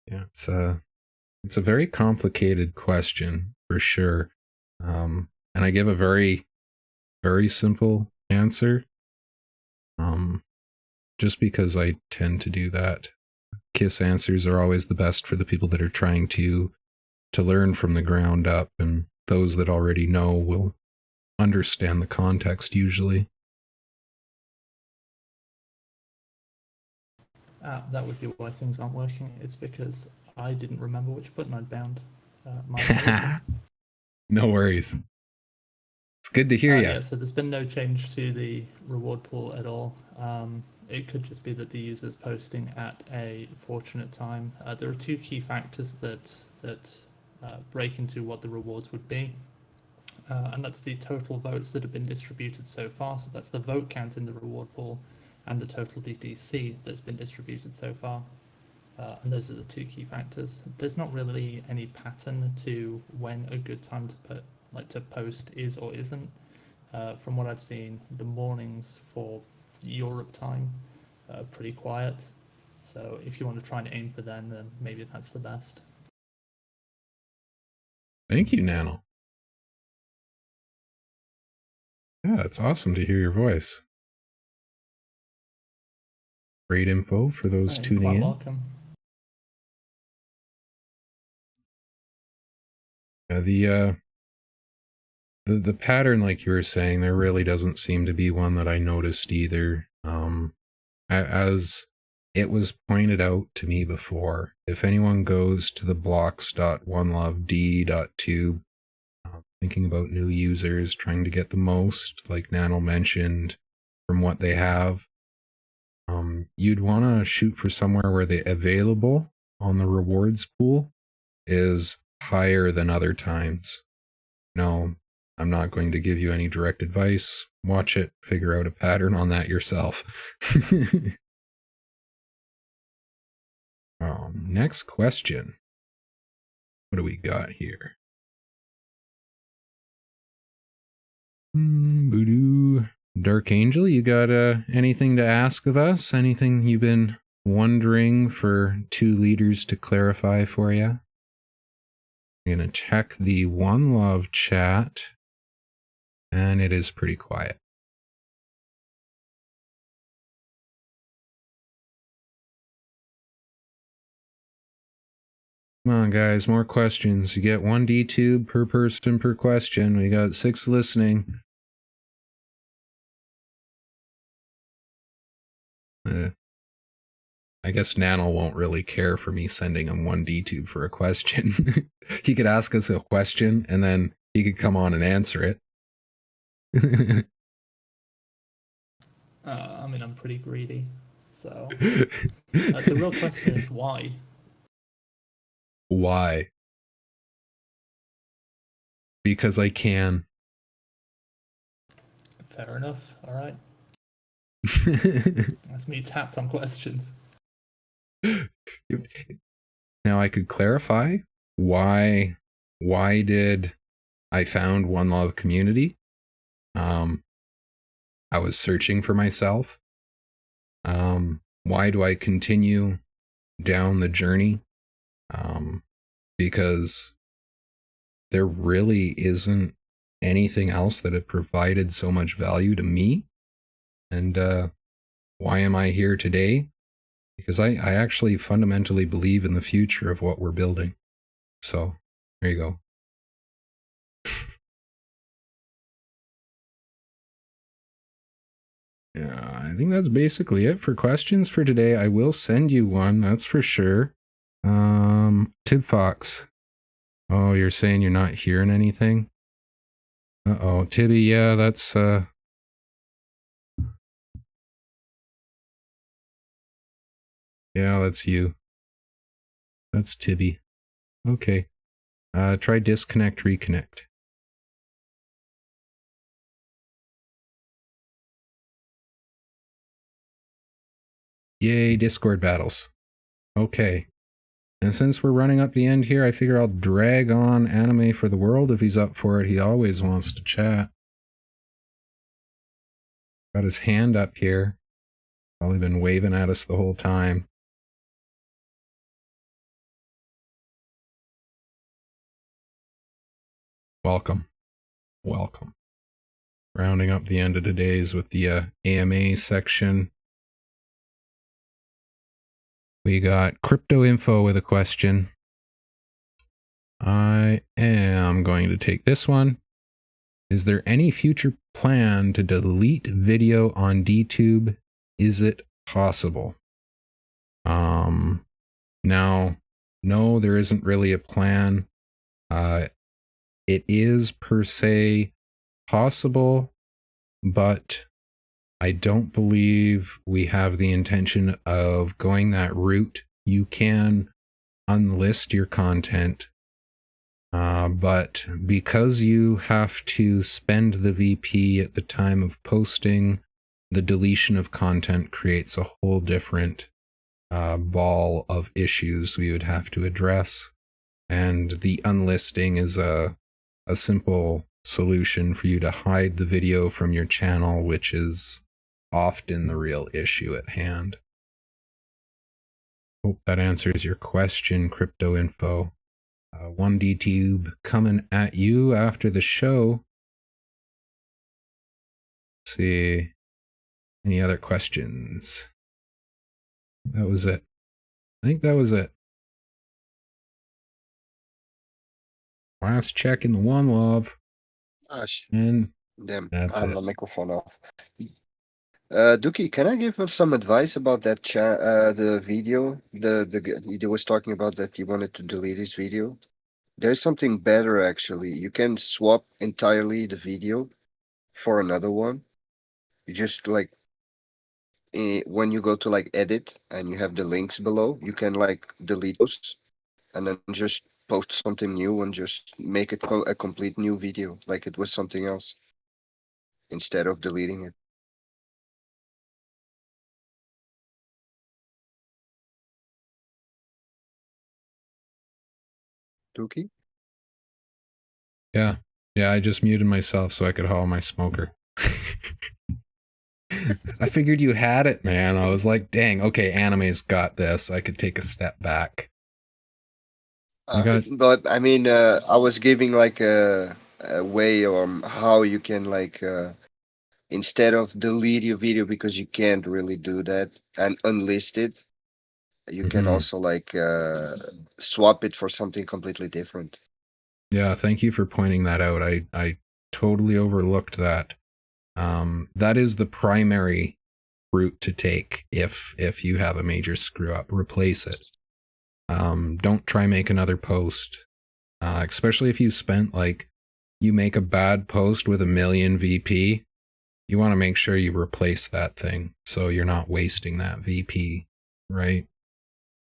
S1: Yeah, it's a very complicated question for sure. And I give a very, very simple answer. Just because I tend to do that. KISS answers are always the best for the people that are trying to learn from the ground up, and those that already know will understand the context usually.
S3: That would be why things aren't working. It's because I didn't remember which button I'd bound.
S1: No worries. It's good to hear you.
S3: Yeah, so there's been no change to the reward pool at all. It could just be that the user's posting at a fortunate time. There are two key factors that break into what the rewards would be. And that's the total votes that have been distributed so far. So that's the vote count in the reward pool and the total DTC that's been distributed so far. And those are the two key factors. There's not really any pattern to when a good time to post is or isn't. From what I've seen, the mornings for Europe time are pretty quiet. So if you want to try and aim for them, then maybe that's the best.
S1: Thank you, Nano. Yeah, it's awesome to hear your voice. Great info for those tuning in.
S3: Welcome.
S1: The pattern, like you were saying, there really doesn't seem to be one that I noticed either. As it was pointed out to me before, if anyone goes to the blocks.oneloved.tube, thinking about new users, trying to get the most, like Nano mentioned, from what they have, you'd want to shoot for somewhere where the available on the rewards pool is higher than other times. No, I'm not going to give you any direct advice. Watch it, figure out a pattern on that yourself. Next question. What do we got here? Voodoo. Dark Angel, you got anything to ask of us? Anything you've been wondering for two leaders to clarify for you? I'm going to check the One Love chat, and it is pretty quiet. Come on, guys, more questions. You get one DTube per person per question. We got 6 listening. I guess Nano won't really care for me sending him one DTube for a question. He could ask us a question, and then he could come on and answer it.
S3: I mean, I'm pretty greedy, so the real question is why?
S1: Why? Because I can.
S3: Fair enough. All right. That's me tapped on questions.
S1: Now I could clarify why did I found One Love Community? I was searching for myself. Why do I continue down the journey? Because there really isn't anything else that had provided so much value to me. And why am I here today? Because I actually fundamentally believe in the future of what we're building. So there you go. Yeah, I think that's basically it for questions for today. I will send you one, that's for sure. Tibfox. Oh, you're saying you're not hearing anything? Uh-oh, Tibby, yeah, that's yeah, that's you. That's Tibby. Okay. Try disconnect, reconnect. Yay, Discord battles. Okay. And since we're running up the end here, I figure I'll drag on Anime for the World if he's up for it. He always wants to chat. Got his hand up here. Probably been waving at us the whole time. Welcome. Welcome. Rounding up the end of today's with the AMA section. We got Crypto Info with a question. I am going to take this one. Is there any future plan to delete video on DTube? Is it possible? Now, no, there isn't really a plan. It is per se possible, but I don't believe we have the intention of going that route. You can unlist your content, but because you have to spend the VP at the time of posting, the deletion of content creates a whole different ball of issues we would have to address. And the unlisting is a simple solution for you to hide the video from your channel, which is often the real issue at hand. Hope that answers your question, Crypto Info. 1DTube coming at you after the show. Let's see. Any other questions? That was it. I think that was it. Last check in the One Love.
S4: Gosh,
S1: And
S4: damn,
S1: that's
S4: I have
S1: it.
S4: the microphone off. Dookie, can I give her some advice about that the video? He was talking about that he wanted to delete his video. There's something better actually. You can swap entirely the video for another one. You just like when you go to like edit and you have the links below, you can like delete those and then just post something new and just make it a complete new video, like it was something else, instead of deleting it. Dookie?
S1: Yeah. Yeah, I just muted myself so I could haul my smoker. I figured you had it, man. I was like, dang, okay, Anime's got this. I could take a step back.
S4: But I mean, I was giving like a way on how you can like instead of delete your video, because you can't really do that, and unlist it, you can also like swap it for something completely different.
S1: Yeah, thank you for pointing that out. I totally overlooked that. That is the primary route to take if you have a major screw up. Replace it. Don't try make another post, especially if you spent like you make a bad post with 1 million VP. You want to make sure you replace that thing so you're not wasting that VP, right?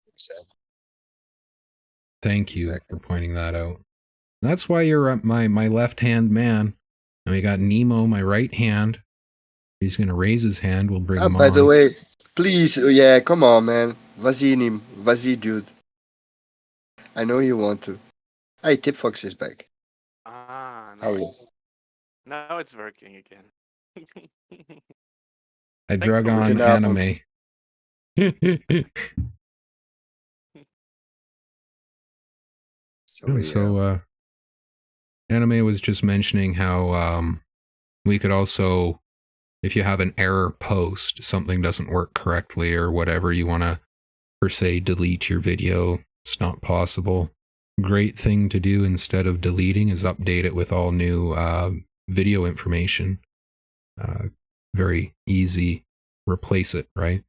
S4: Exactly.
S1: Thank you for pointing that out. That's why you're my left hand man. And we got Nemo, my right hand. He's gonna raise his hand. We'll bring him
S4: By
S1: on.
S4: the way, please, yeah, come on, man. Vazi, dude. I know you want to. Hey, Tibfox is back.
S5: Ah,
S4: How are
S5: no.
S4: you?
S5: Now it's working again.
S1: I
S5: Thanks
S1: drug
S5: for
S1: on
S4: Goedenavond.
S1: Anime.
S4: Sorry,
S1: So Anime was just mentioning how we could also, if you have an error post, something doesn't work correctly or whatever, you want to per se delete your video. It's not possible. Great thing to do instead of deleting is update it with all new video information. Very easy. Replace it, right?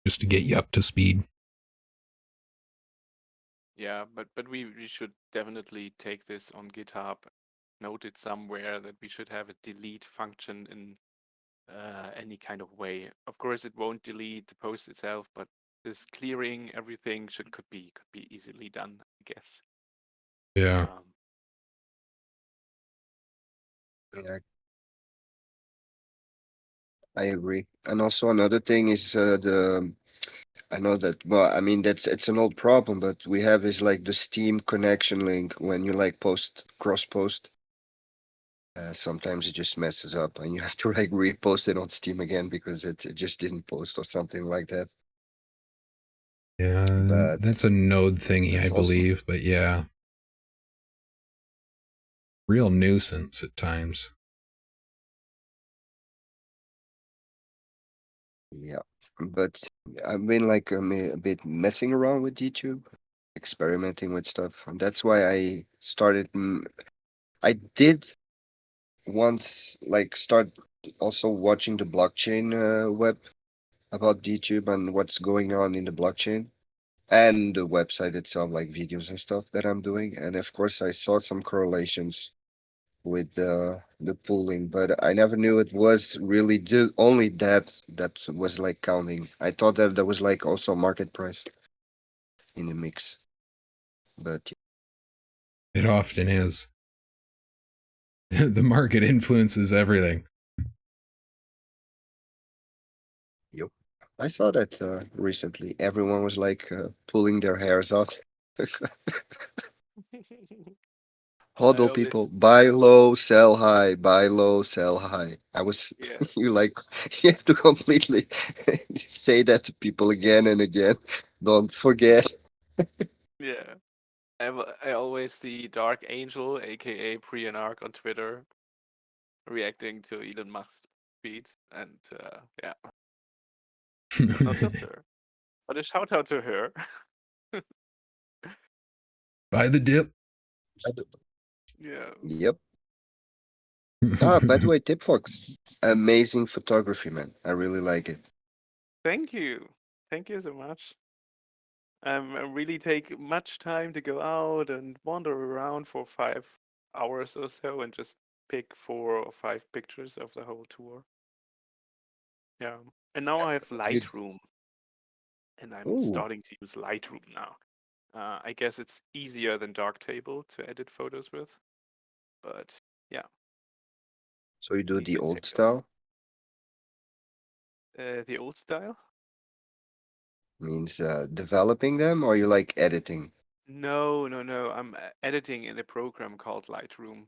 S1: Just to get you up to speed.
S5: Yeah, but we should definitely take this on GitHub, note it somewhere that we should have a delete function in any kind of way. Of course, it won't delete the post itself, but this clearing everything could be easily done, I guess.
S1: Yeah.
S4: yeah. I agree. And also another thing is I know that. Well, I mean it's an old problem, but we have is like the Steam connection link when you like cross post. Sometimes it just messes up, and you have to like repost it on Steam again because it just didn't post or something like that.
S1: Yeah,
S4: But
S1: that's a node thingy, I
S4: that's also
S1: believe, but yeah. Real nuisance at times.
S4: yeah. But I've been like a bit messing around with DTube, experimenting with stuff, and that's why I started. I did once like start also watching the blockchain web about DTube and what's going on in the blockchain and the website itself, like videos and stuff that I'm doing. And of course, I saw some correlations with the pooling, but I never knew it was really only that was like counting. I thought that there was like also market price in the mix, but
S1: It often is. The market influences everything.
S4: yep. I saw that recently. Everyone was like pulling their hairs out.
S5: I
S4: Hodl
S5: only
S4: people, buy low, sell high, buy low, sell high. I was,
S5: yeah.
S4: you like, you have to completely say that to people again and again. Don't forget.
S5: Yeah. I always see Dark Angel, aka Priyanark, on Twitter reacting to Elon Musk's tweets, and yeah, not just her, but a shout out to her.
S1: Buy the dip.
S5: Yeah.
S4: Yep. Ah, by the way, Tibfox, amazing photography, man. I really like it.
S5: Thank you. Thank you so much. I really take much time to go out and wander around for 5 hours or so and just pick 4 or 5 pictures of the whole tour. Yeah. And now I have
S4: You,
S5: Lightroom, and I'm
S4: ooh,
S5: starting to use Lightroom now. I guess it's easier than Darktable to edit photos with, but yeah,
S4: so you do
S5: need
S4: the
S5: to
S4: old
S5: take that on.
S4: style?
S5: The old style?
S4: Means developing them, or you like editing?
S5: No, no, no. I'm editing in a program called Lightroom.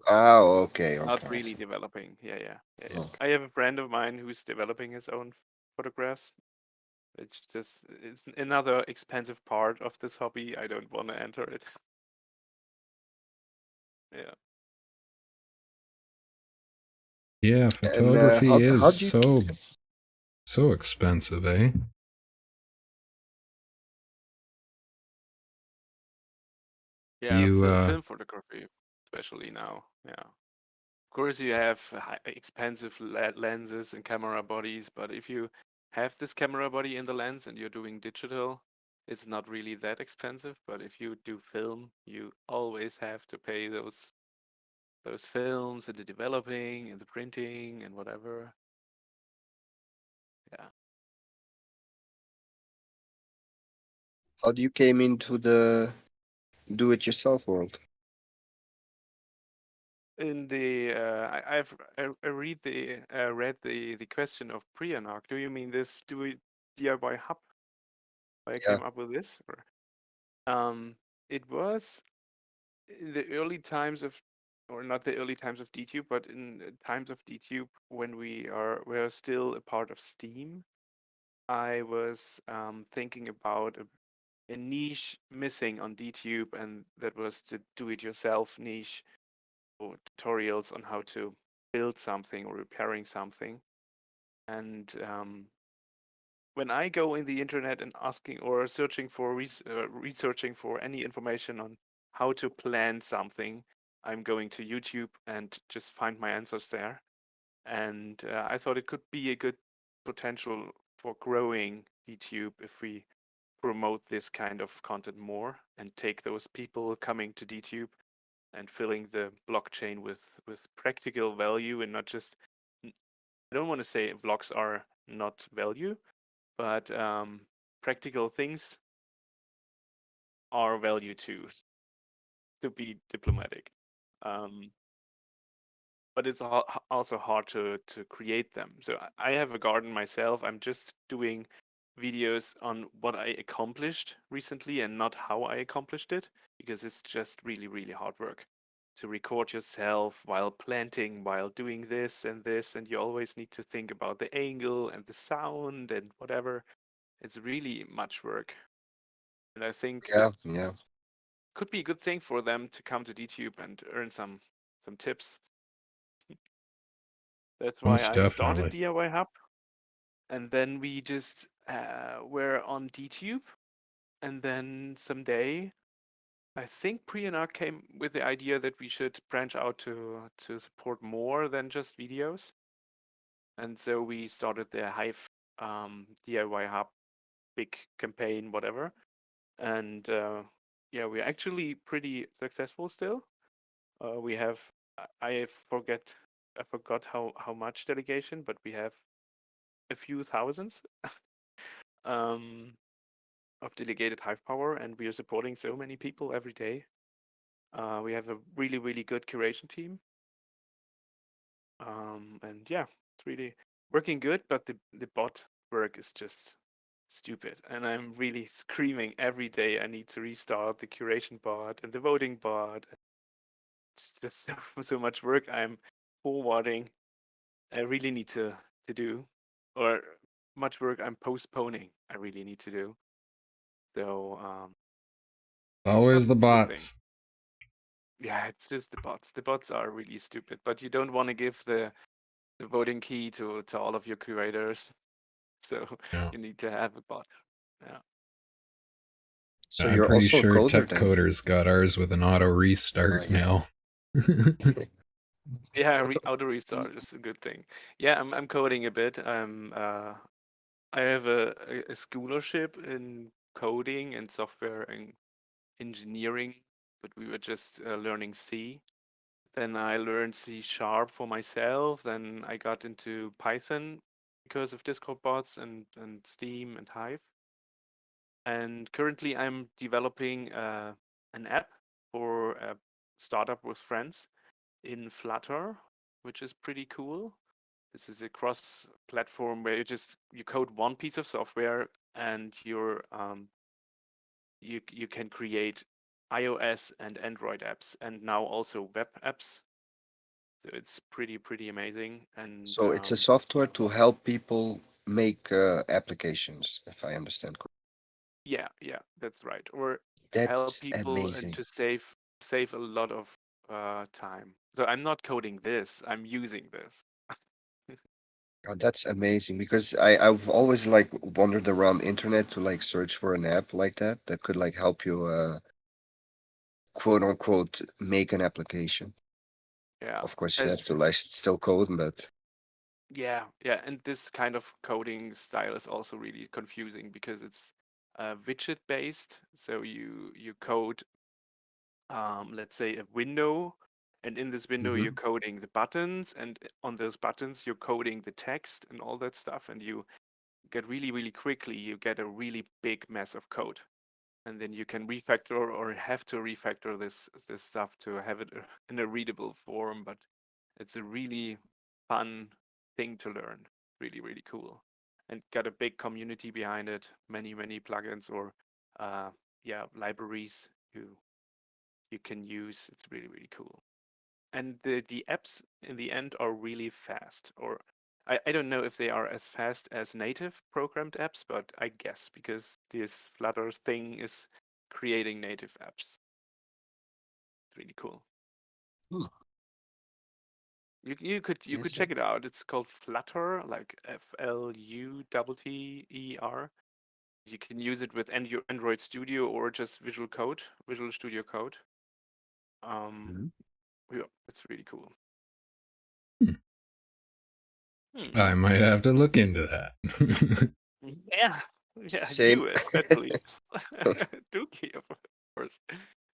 S4: Ah, okay,
S5: Not
S4: okay, I
S5: really
S4: see.
S5: developing. Yeah, yeah, yeah, yeah.
S4: Okay.
S5: I have a friend of mine who's developing his own photographs. It's another expensive part of this hobby. I don't want to enter it. Yeah.
S1: Yeah,
S4: And
S1: photography is
S4: how do you
S1: so expensive, eh?
S5: Yeah,
S1: You
S5: film photography, especially now. Yeah. Of course, you have expensive lenses and camera bodies, but if you have this camera body in the lens and you're doing digital, it's not really that expensive. But if you do film, you always have to pay those films and the developing and the printing and whatever. Yeah.
S4: how do you came into the do-it-yourself world?
S5: In the I read the question of Priyanark. Do you mean this DIY hub? I
S4: Yeah,
S5: came up with this, or it was in the early times of, or not the early times of DTube, but in the times of DTube when we're still a part of Steam. I was thinking about a niche missing on DTube, and that was the do-it-yourself niche, or tutorials on how to build something or repairing something. And when I go in the internet and asking or searching for researching for any information on how to plan something, I'm going to YouTube and just find my answers there. And I thought it could be a good potential for growing YouTube if we promote this kind of content more and take those people coming to DTube and filling the blockchain with practical value and not just. I don't want to say vlogs are not value, but practical things are value too, to be diplomatic. Um, but it's also hard to create them. So I have a garden myself. I'm just doing videos on what I accomplished recently and not how I accomplished it, because it's just really, really hard work to record yourself while planting, while doing this, and you always need to think about the angle and the sound and whatever. It's really much work. And I think it
S4: Yeah.
S5: could be a good thing for them to come to DTube and earn some tips. That's why
S1: Most
S5: I started
S1: definitely.
S5: DIY Hub. And then we just were on DTube. And then someday, I think Priyana came with the idea that we should branch out to support more than just videos. And so we started the Hive DIY Hub big campaign, whatever. And yeah, we're actually pretty successful still. We have, I forgot how much delegation, but we have a few thousands of delegated Hive power, and we are supporting so many people every day. We have a really, really good curation team. And yeah, it's really working good, but the bot work is just stupid. And I'm really screaming every day I need to restart the curation bot and the voting bot. It's just so much work I'm forwarding. I really need to do, or much work I'm postponing. I really need to do. So
S1: Always the
S5: not a good thing.
S1: bots.
S5: Yeah, it's just the bots. The bots are really stupid, but you don't want to give the voting key to all of your curators. So
S1: Yeah.
S5: you need to have a bot. Yeah.
S4: So
S1: I'm
S4: you're
S1: pretty
S4: also a
S1: sure
S4: coder
S1: Tech
S4: then?
S1: Coders got ours with an auto restart
S4: yeah.
S1: now.
S5: Yeah, auto restart is a good thing. Yeah, I'm coding a bit. I have a scholarship in coding and software and engineering, but we were just learning C. Then I learned C# for myself. Then I got into Python because of Discord bots and Steam and Hive. And currently I'm developing an app for a startup with friends in Flutter, which is pretty cool. This is a cross platform where you code one piece of software and you can create iOS and Android apps and now also web apps. So it's pretty amazing. And
S4: So it's a software to help people make applications, if I understand correctly.
S5: yeah, that's right. Or help
S4: That's
S5: people and
S4: amazing.
S5: to save a lot of time. So I'm not coding this, I'm using this.
S4: Oh, that's amazing because I've always like wandered around internet to like search for an app like that that could like help you quote unquote make an application.
S5: Yeah.
S4: Of course you
S5: And
S4: have to like still code, but
S5: yeah, and this kind of coding style is also really confusing because it's widget based. So you code let's say a window, and in this window you're coding the buttons, and on those buttons you're coding the text and all that stuff, and you get really quickly you get a really big mess of code, and then you can refactor or have to refactor this stuff to have it in a readable form. But it's a really fun thing to learn, really cool, and got a big community behind it, many plugins or yeah, libraries you can use. It's really cool. And the apps in the end are really fast. Or I don't know if they are as fast as native programmed apps, but I guess because this Flutter thing is creating native apps. It's really cool.
S4: Hmm.
S5: You could
S4: Yes,
S5: check it out. It's called Flutter, like Flutter. You can use it with Android Studio or just Visual Studio Code. Yeah, it's really cool.
S1: I might have to look into that.
S5: Yeah,
S4: Same.
S5: you especially. Dookie, of course.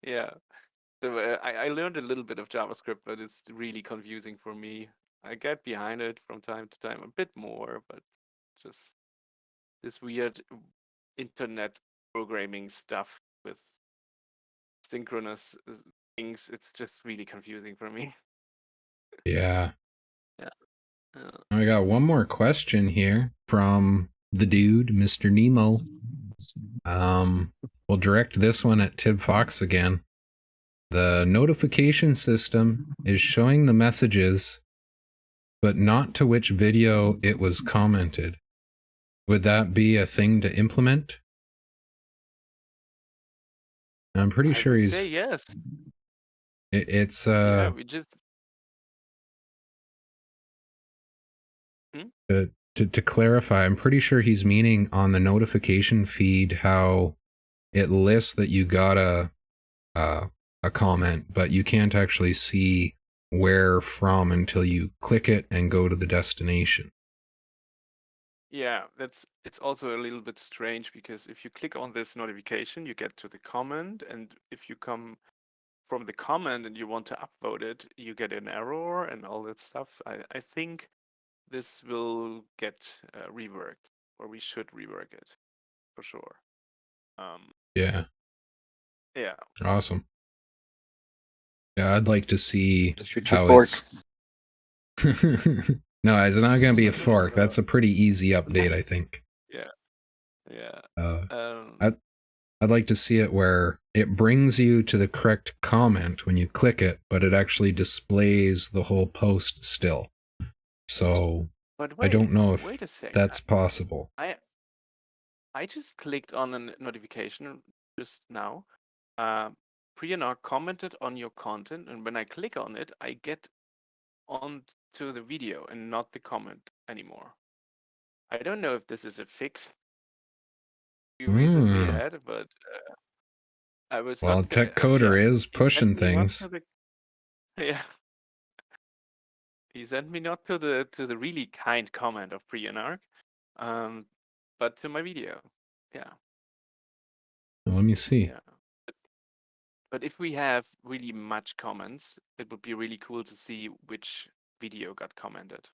S5: Yeah. So I learned a little bit of JavaScript, but it's really confusing for me. I get behind it from time to time a bit more, but just this weird internet programming stuff with synchronous things, it's just really confusing for me.
S1: Yeah.
S5: Yeah.
S1: I got one more question here from the dude, Mr. Nemo. We'll direct this one at Tibfox again. The notification system is showing the messages, but not to which video it was commented. Would that be a thing to implement? I'm pretty sure
S5: would
S1: he's.
S5: say yes.
S1: It's
S5: Yeah, we just.
S1: to clarify, I'm pretty sure he's meaning on the notification feed how it lists that you got a comment, but you can't actually see where from until you click it and go to the destination.
S5: Yeah, it's also a little bit strange because if you click on this notification, you get to the comment, and if you come from the comment and you want to upvote it, you get an error and all that stuff. I think this will get reworked, or we should rework it for sure.
S1: Yeah.
S5: Yeah.
S1: Awesome. Yeah, I'd like to see
S4: The future
S1: how
S4: fork.
S1: it's. No, it's not going to be a fork. That's a pretty easy update, I think.
S5: Yeah.
S1: I'd like to see it where it brings you to the correct comment when you click it, but it actually displays the whole post still. So
S5: But
S1: I don't know
S5: wait a
S1: if
S5: sec.
S1: that's possible.
S5: I just clicked on a notification just now. Priyanka commented on your content, and when I click on it, I get on to the video and not the comment anymore. I don't know if this is a fix you recently had, but I was
S1: Well,
S5: not.
S1: Tech Coder is
S5: he sent
S1: pushing
S5: me not
S1: things.
S5: to the- yeah. He sent me not to the really kind comment of Priyanka, but to my video. Yeah.
S1: Let me see.
S5: Yeah. But if we have really much comments, it would be really cool to see which video got commented.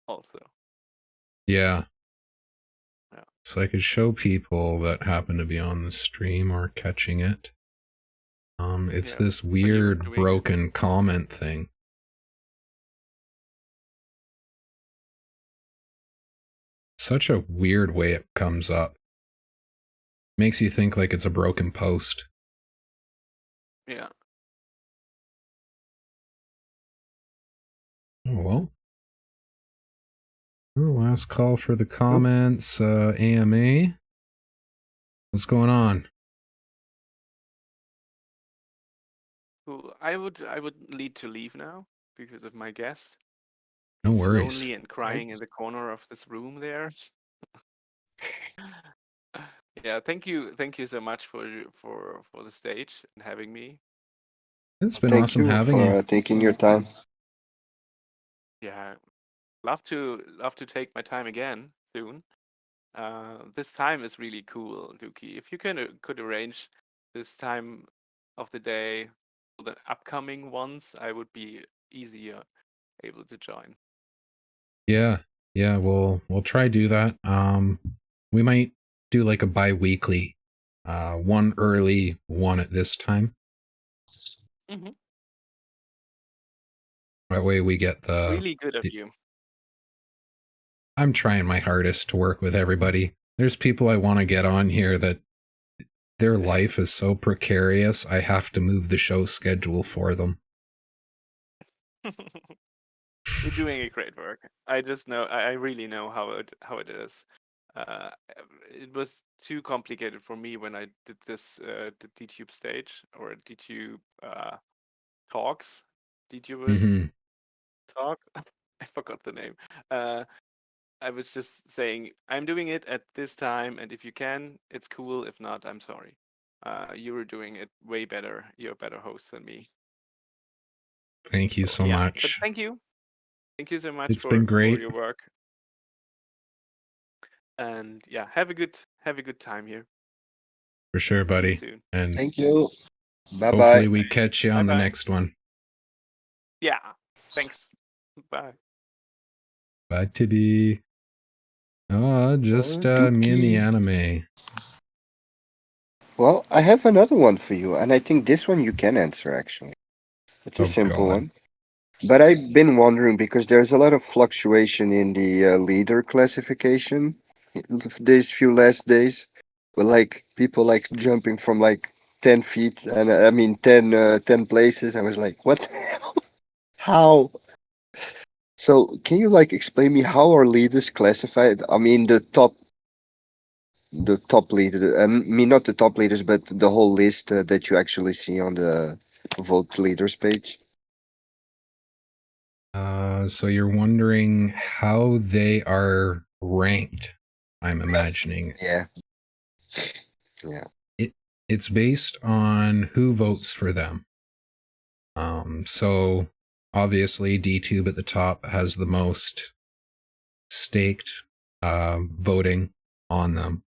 S5: Also.
S1: Yeah.
S5: Yeah.
S1: So I could show people that happen to be on the stream or catching it. It's
S5: Yeah,
S1: this
S5: when you were
S1: weird
S5: doing it.
S1: broken comment thing. Such a weird way it comes up. Makes you think like it's a broken post.
S5: Yeah.
S1: Oh, well. Oh, last call for the comments. AMA. What's going on?
S5: Cool. I would need to leave now because of my guest.
S1: No
S5: He's
S1: worries.
S5: lonely and crying in the corner of this room there. Yeah, thank you so much for the stage and having me.
S1: It's been
S4: Thank
S1: awesome
S4: you
S1: having
S4: for
S1: you.
S4: taking your time.
S5: Yeah, love to take my time again soon. This time is really cool, Duki. If you could arrange this time of the day for the upcoming ones, I would be easier able to join.
S1: Yeah, we'll try do that. We might do like a bi-weekly, one early, one at this time.
S5: Mm-hmm.
S1: That way we get the.
S5: Really good of you.
S1: I'm trying my hardest to work with everybody. There's people I want to get on here that their life is so precarious, I have to move the show schedule for them.
S5: You're doing a great work. I just know, I really know how it is. It was too complicated for me when I did this the DTube stage or DTube talks. DTubers talk. I forgot the name. I was just saying I'm doing it at this time, and if you can, it's cool. If not, I'm sorry. You were doing it way better. You're a better host than me.
S1: Thank you so much.
S5: But thank you. Thank you so much
S1: It's been great.
S5: for your work. And yeah, have a good time here.
S1: For sure, buddy.
S5: See you soon.
S1: And
S4: Thank you. Bye bye.
S1: hopefully we catch you on the
S5: Bye-bye.
S1: next one.
S5: Yeah. Thanks. Bye.
S1: Bye, Tibby. Oh, just
S4: Oh,
S1: me and the
S4: Dookie.
S1: anime.
S4: Well, I have another one for you, and I think this one you can answer actually. It's a simple
S1: God.
S4: one. But I've been wondering because there's a lot of fluctuation in the leader classification these few last days, with like people like jumping from like 10 feet, and I mean 10 places. I was like, what the hell? How? So can you like explain me how are leaders classified? I mean the top leader. I mean not the top leaders, but the whole list that you actually see on the vote leaders page.
S1: So you're wondering how they are ranked, I'm imagining.
S4: Yeah. Yeah.
S1: It's based on who votes for them. So obviously DTube at the top has the most staked voting on them.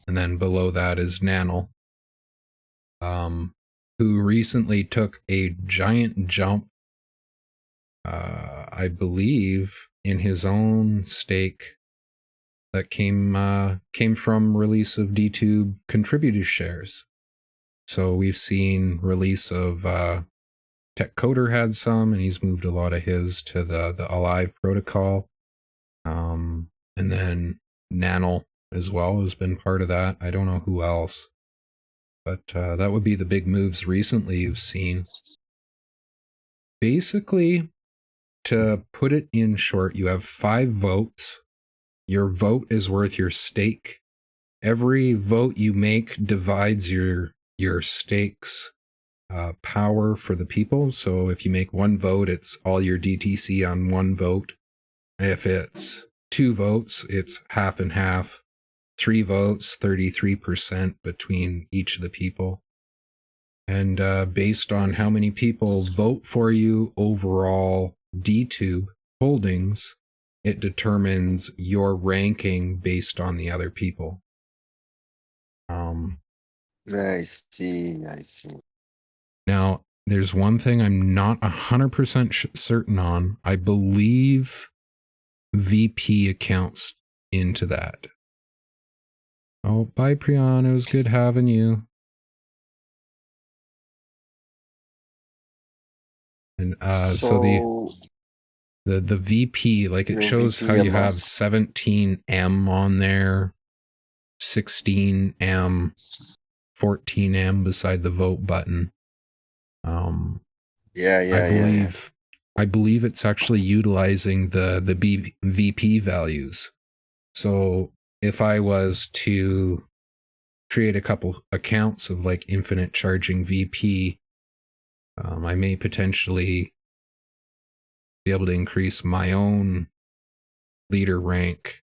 S1: And then below that is Nanel, who recently took a giant jump, I believe, in his own stake that came from release of DTube contributor shares. So we've seen release of Tech Coder had some, and he's moved a lot of his to the Alive protocol. And then Nanel as well has been part of that. I don't know who else, but that would be the big moves recently you've seen. Basically, to put it in short, you have 5 votes. Your vote is worth your stake. Every vote you make divides your stake's power for the people. So if you make 1 vote, it's all your DTC on 1 vote. If it's 2 votes, it's half and half. 3 votes, 33% between each of the people. And based on how many people vote for you overall DTube holdings, it determines your ranking based on the other people.
S4: I see. I see.
S1: Now, there's one thing I'm not 100% certain on. I believe VP accounts into that. Oh, bye, Priyan. It was good having you. And so the VP, like it shows how you have 17M on there, 16M, 14M beside the vote button. I believe it's actually utilizing the VP values. So if I was to create a couple accounts of like infinite charging VP, I may potentially be able to increase my own leader rank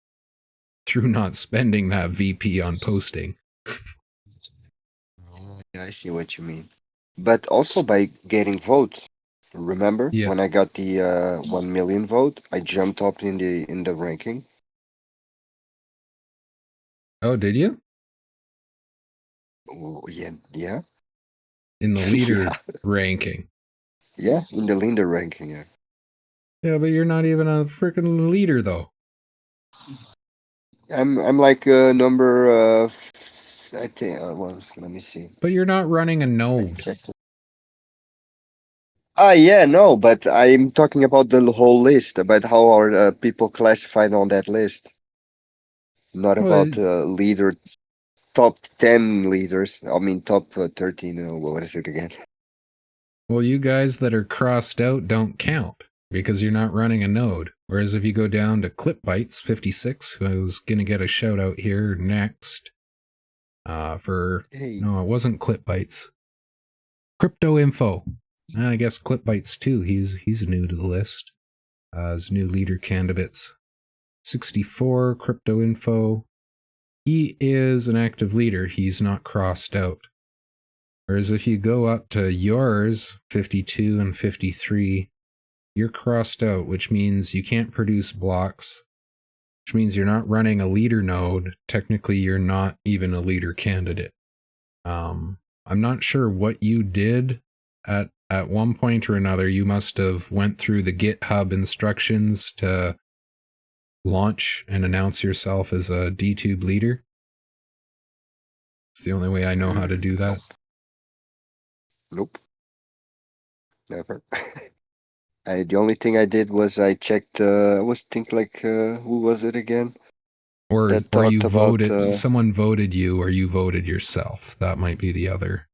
S1: through not spending that VP on posting.
S4: I see what you mean. But also by getting votes. Remember when I got the 1 million vote, I jumped up in the ranking.
S1: Oh, did you?
S4: Oh, yeah.
S1: In the leader ranking.
S4: Yeah, in the leader ranking, yeah.
S1: Yeah, but you're not even a freaking leader though.
S4: I'm like number I think let me see.
S1: But you're not running a node.
S4: Yeah, no, but I'm talking about the whole list, about how are people classified on that list. Not about leader, top 10 leaders. I mean, top 13. What is it again?
S1: Well, you guys that are crossed out don't count because you're not running a node. Whereas if you go down to ClipBytes 56, who's going to get a shout out here next no, it wasn't ClipBytes. Crypto Info. I guess ClipBytes too. He's new to the list. As new leader candidates. 64, Crypto Info. He is an active leader. He's not crossed out. Whereas if you go up to yours, 52 and 53, you're crossed out, which means you can't produce blocks, which means you're not running a leader node. Technically, you're not even a leader candidate. I'm not sure what you did at one point or another. You must have went through the GitHub instructions to launch and announce yourself as a DTube leader. It's the only way I know how to do that.
S4: Nope. Never. The only thing I did was I checked, who was it again?
S1: Or
S4: that
S1: you
S4: talked about,
S1: voted, someone voted you, or you voted yourself. That might be the other.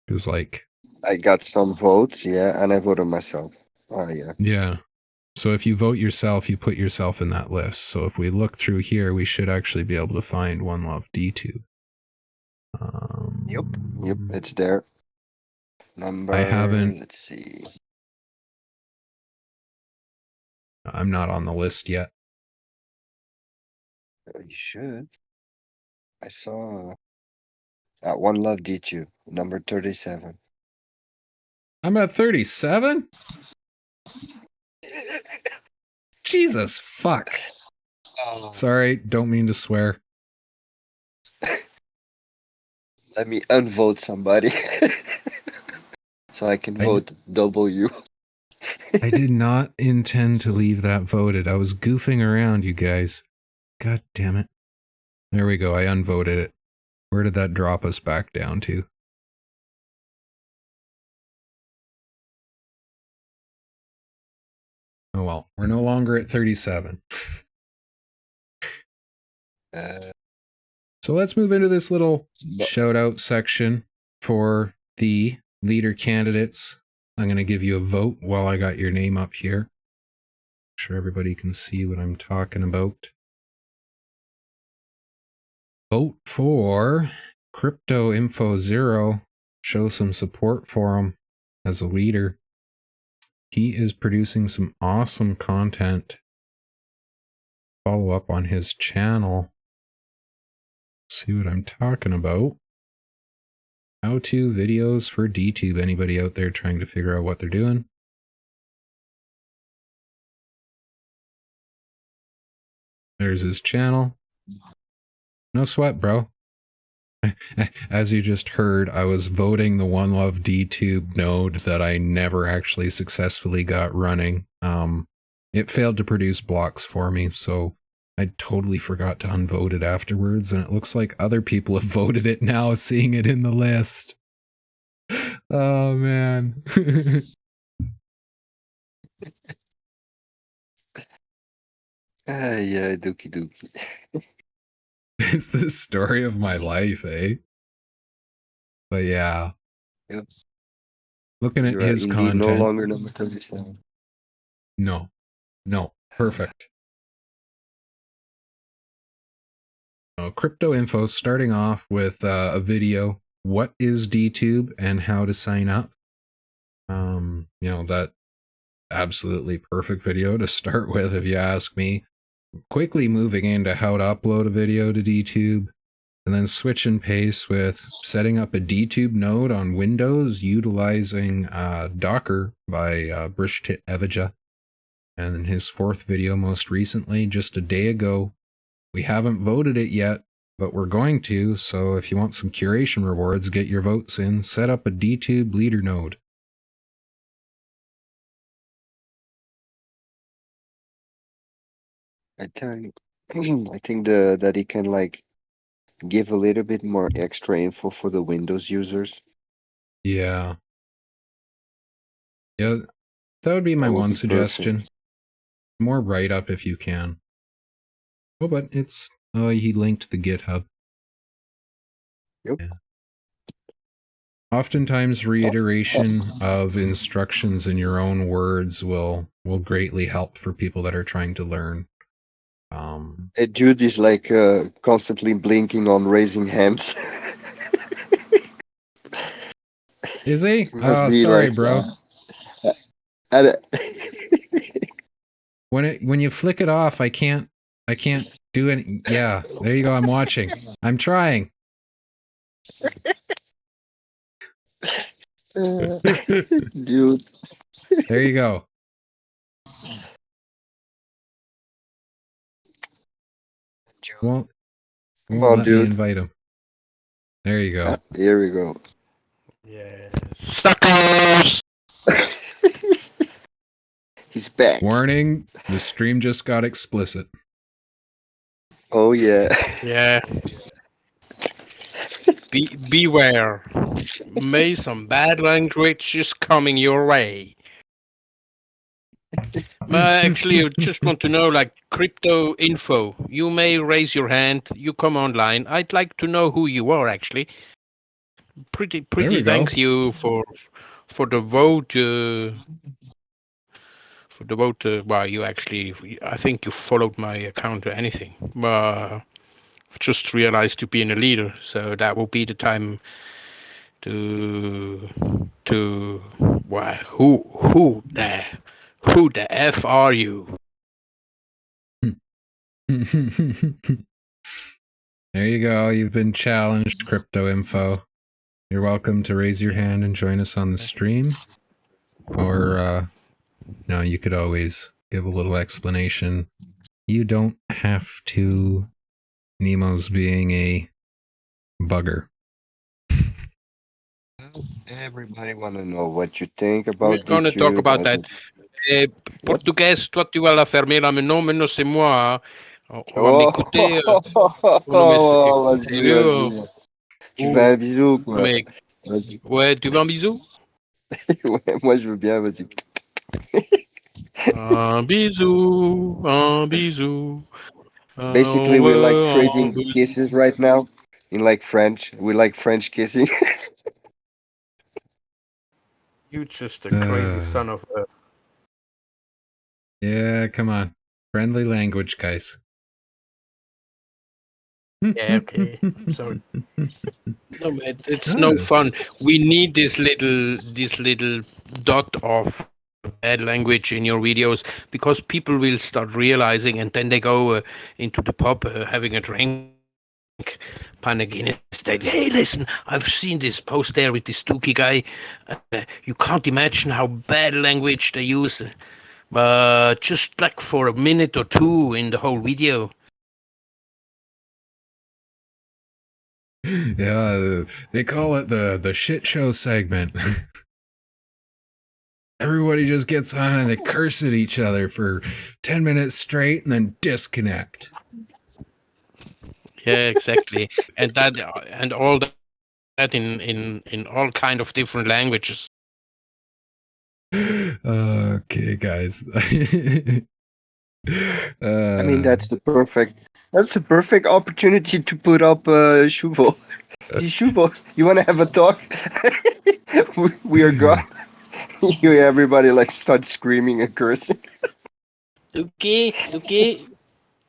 S1: Because, like,
S4: I got some votes, yeah, and I voted myself. Oh, yeah.
S1: yeah. So if you vote yourself, you put yourself in that list. So if we look through here, we should actually be able to find One Love DTube.
S4: Yep, it's there. Number,
S1: I haven't.
S4: let's see.
S1: I'm not on the list yet.
S4: You should. I saw One Love DTube, number 37.
S1: I'm at 37? Jesus fuck.
S4: Oh,
S1: Sorry, don't mean to swear.
S4: let me unvote somebody. So I can vote W.
S1: I did not intend to leave that voted. I was goofing around, you guys. God damn it. There we go, I unvoted it. Where did that drop us back down to? Oh well, we're no longer at 37. So let's move into this little shout out section for the leader candidates. I'm going to give you a vote while I got your name up here. Make sure everybody can see what I'm talking about. Vote for Crypto Info Zero. Show some support for him as a leader. He is producing some awesome content. Follow up on his channel. See what I'm talking about. How-to videos for DTube. Anybody out there trying to figure out what they're doing? There's his channel. No sweat, bro. As you just heard, I was voting the One Love DTube node that I never actually successfully got running. It failed to produce blocks for me, so I totally forgot to unvote it afterwards, and it looks like other people have voted it now, seeing it in the list. Oh, man.
S4: Yeah, dookie dookie.
S1: It's the story of my life, eh? But yeah.
S4: Yep.
S1: Looking at
S4: You're
S1: his
S4: indeed
S1: content.
S4: no longer number 37.
S1: No. Perfect. Crypto info, starting off with a video. What is DTube and how to sign up? That absolutely perfect video to start with, if you ask me. Quickly moving into how to upload a video to DTube, and then switch and pace with setting up a DTube node on Windows utilizing Docker by Brishtit Evija. And then his fourth video most recently, just a day ago. We haven't voted it yet, but we're going to, so if you want some curation rewards, get your votes in, set up a DTube leader node.
S4: I think that he can like give a little bit more extra info for the Windows users.
S1: Yeah. Yeah, that would be my
S4: That would
S1: one
S4: be
S1: suggestion.
S4: perfect.
S1: More write-up if you can. Oh, but it's... Oh, he linked the GitHub.
S4: Yep.
S1: Yeah. Oftentimes, reiteration of instructions in your own words will greatly help for people that are trying to learn.
S4: Jude is like constantly blinking on raising hands.
S1: Is he?
S4: Must
S1: Oh,
S4: be
S1: sorry,
S4: like,
S1: bro.
S4: and,
S1: When you flick it off, I can't do any. Yeah, there you go. I'm watching. I'm trying.
S4: Dude.
S1: There you go. Won't
S4: Come on,
S1: let me
S4: dude.
S1: invite him. There you go.
S4: Here we go.
S5: Yeah. Suckers!
S4: He's back.
S1: Warning, the stream just got explicit.
S4: Oh yeah.
S5: Yeah. Beware. May some bad language is coming your way.
S6: Actually, I just want to know, like, crypto info. You may raise your hand. You come online. I'd like to know who you are. Actually,
S1: There we
S6: pretty.
S1: go.
S6: Thanks you for the vote. For the vote. Well, you actually. I think you followed my account or anything. Just realized you're being a leader, so that will be the time to why who the f are you?
S1: There you go. You've been challenged, Crypto Info. You're welcome to raise your hand and join us on the stream. Or, no, you could always give a little explanation. You don't have to. Nemo's being a bugger.
S4: Everybody want to know what you think
S6: We're
S4: about
S6: gonna talk
S4: DTube.
S6: about that. Portugais, toi tu vas la fermer là, mais non, c'est moi. On va
S4: Oh,
S6: m'écouter. On va
S4: vas-y, vas-y. Tu veux un bisou, quoi.
S6: Mais,
S4: Vas-y.
S6: ouais, tu veux un bisou?
S4: Ouais, moi, je veux bien, vas-y.
S6: Un bisou, un bisou.
S4: Basically, we're like trading kisses right now in like French. We like French kissing.
S6: You just a crazy son of a.
S1: Yeah, come on. Friendly language, guys.
S6: Yeah, okay. Sorry. No, man, it's no fun. We need this little dot of bad language in your videos because people will start realizing, and then they go into the pub having a drink. Panicking instead. Hey, listen, I've seen this post there with this Dookie guy. You can't imagine how bad language they use. But just like for a minute or two in the whole video.
S1: Yeah, they call it the shit show segment. Everybody just gets on and they curse at each other for 10 minutes straight and then disconnect.
S6: Yeah, exactly. and all that in all kind of different languages.
S1: Okay, guys.
S4: I mean, that's the perfect opportunity to put up Shuvo. Shuvo, you want to have a talk? we are gone. You everybody like start screaming and cursing.
S6: Dookie,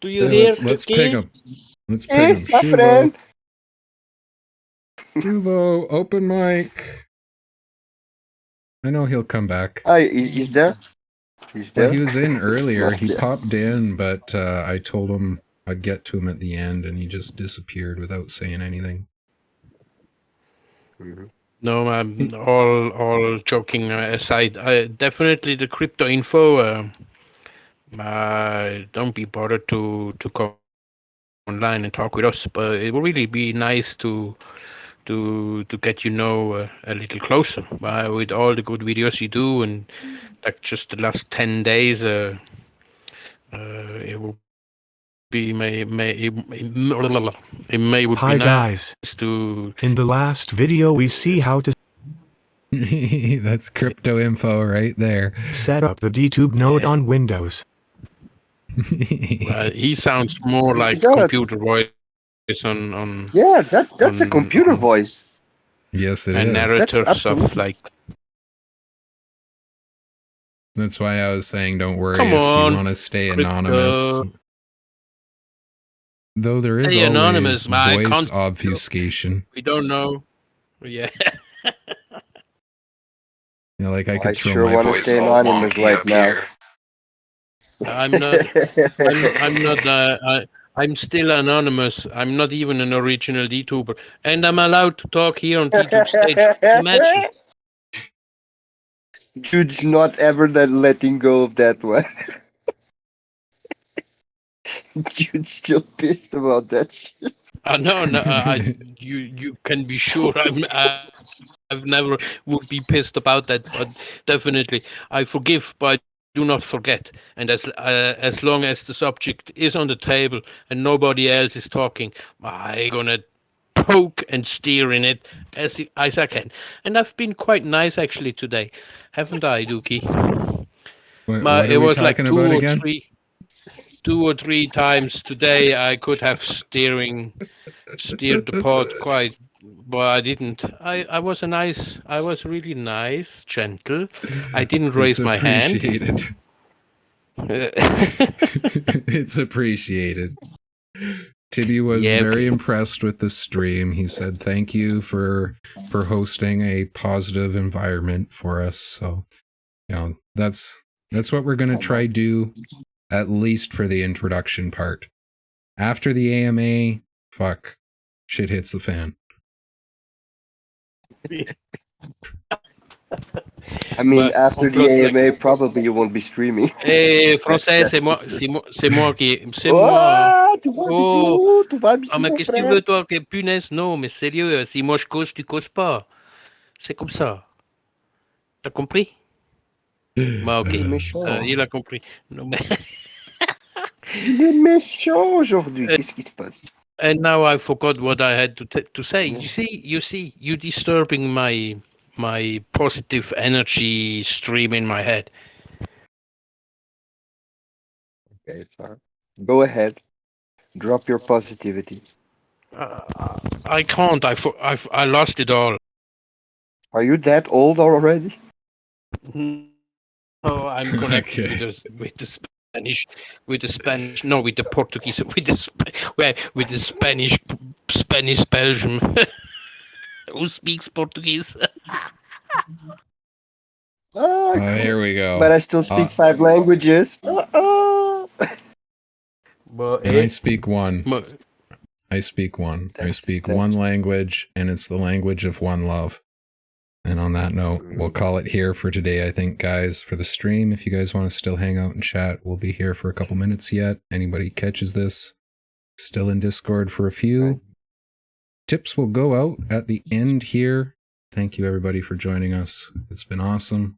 S6: do you hear?
S1: Let's
S6: Dookie?
S1: ping him. Let's ping him.
S4: My friend.
S1: Shuvo, open mic. I know he'll come back.
S4: He's there. He's there.
S1: Well, he was in earlier.
S4: Not
S1: He
S4: yet.
S1: popped in, but I told him I'd get to him at the end, and he just disappeared without saying anything.
S6: No, I'm all joking aside. Definitely the crypto info. Don't be bothered to come online and talk with us, but it will really be nice to get a little closer with all the good videos you do, and like just the last 10 days. It will be
S7: Hi guys.
S6: To
S7: In the last video we see how to
S1: That's crypto info right there.
S7: set up the DTube node on Windows.
S6: he sounds more like
S4: Is that a-
S6: computer voice on
S4: Yeah, that's a computer voice.
S1: Yes, it
S6: and
S1: is.
S6: narrator stuff
S4: absolutely-
S6: like.
S1: That's why I was saying don't worry
S6: Come
S1: if
S6: on,
S1: you want to stay
S6: crypto.
S1: anonymous. Though there is
S6: Hey,
S1: always
S6: anonymous, man,
S1: voice
S6: can't-
S1: obfuscation.
S6: We don't know. Yeah.
S1: You know, like I
S4: I
S1: could throw
S4: sure
S1: my
S4: want to
S1: voice
S4: stay
S1: all
S4: anonymous
S1: wonky
S4: right
S1: up
S4: now.
S1: here.
S6: I'm still anonymous. I'm not even an original DTuber, and I'm allowed to talk here on DTube Stage. Imagine.
S4: Dude's not ever letting go of that one. Dude's still pissed about that shit.
S6: No, you can be sure I've never would be pissed about that, but definitely I forgive, but do not forget. And as long as the subject is on the table and nobody else is talking, I'm gonna poke and steer in it as I can. And I've been quite nice actually today, haven't I, Dookie?
S1: What
S6: It
S1: are we
S6: was like
S1: talking about again?
S6: 2 or 3 times today. I could have steered the pod quite, but I didn't. I was really nice, gentle. I didn't
S1: It's
S6: raise my hand.
S1: appreciated. It's appreciated. Tibby was
S6: Yeah,
S1: very
S6: okay.
S1: impressed with the stream. He said thank you for hosting a positive environment for us. So, that's what we're going to try do, at least for the introduction part. After the AMA, fuck, shit hits the fan.
S4: I mean,
S6: But
S4: after
S6: en
S4: the
S6: plus,
S4: AMA, probably you won't be streaming.
S6: français,
S4: That's
S6: c'est moi,
S4: the-
S6: c'est moi qui, c'est moi.
S4: Oh, tu vois, bisous, tu vois, bisous,
S6: Ah, mais
S4: mon
S6: qu'est-ce que tu
S4: frère.
S6: veux, toi, que punaise? Non, mais sérieux, si moi je cause, tu causes pas. C'est comme ça. T'as compris? Bah, ok.
S4: Il est méchant.
S6: Il a compris. Non, mais...
S4: Il est méchant aujourd'hui. Qu'est-ce qui se passe?
S6: And now I forgot what I had to say.
S4: Yeah.
S6: You see, you disturbing my positive energy stream in my head.
S4: Okay, sorry. Go ahead. Drop your positivity.
S6: I can't. I lost it all.
S4: Are you that old already?
S6: Oh, I'm connected
S1: Okay.
S6: with the Spanish. No, with the Portuguese. With the Spanish Belgium. Who speaks Portuguese?
S4: Ah, cool.
S1: Here we go.
S4: But I still speak 5 languages.
S6: But
S1: And I speak one.
S6: but-
S1: I speak one. I
S4: That's-
S1: speak
S4: that's-
S1: one language, and it's the language of one love. And on that note, we'll call it here for today, I think, guys, for the stream. If you guys want to still hang out and chat, we'll be here for a couple minutes yet. Anybody catches this, still in Discord for a few. Tips will go out at the end here. Thank you, everybody, for joining us. It's been awesome.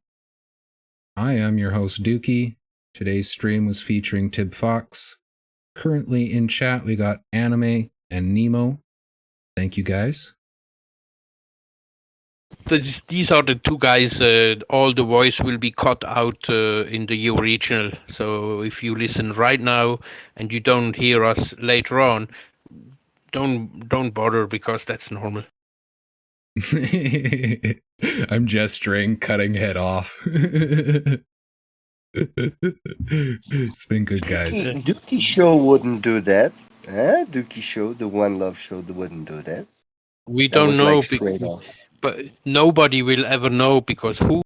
S1: I am your host, Dookie. Today's stream was featuring Tibfox. Currently in chat, we got Anime and Nemo. Thank you, guys.
S6: these are the two guys. All the voice will be cut out in the original. So if you listen right now and you don't hear us later on, don't bother, because that's normal.
S1: I'm gesturing, cutting head off. It's been good, guys.
S4: Dookie Show wouldn't do that. Dookie Show, the One Love Show, wouldn't do that.
S6: We
S4: That
S6: don't
S4: was
S6: know,
S4: like straight on.
S6: but nobody will ever know, because who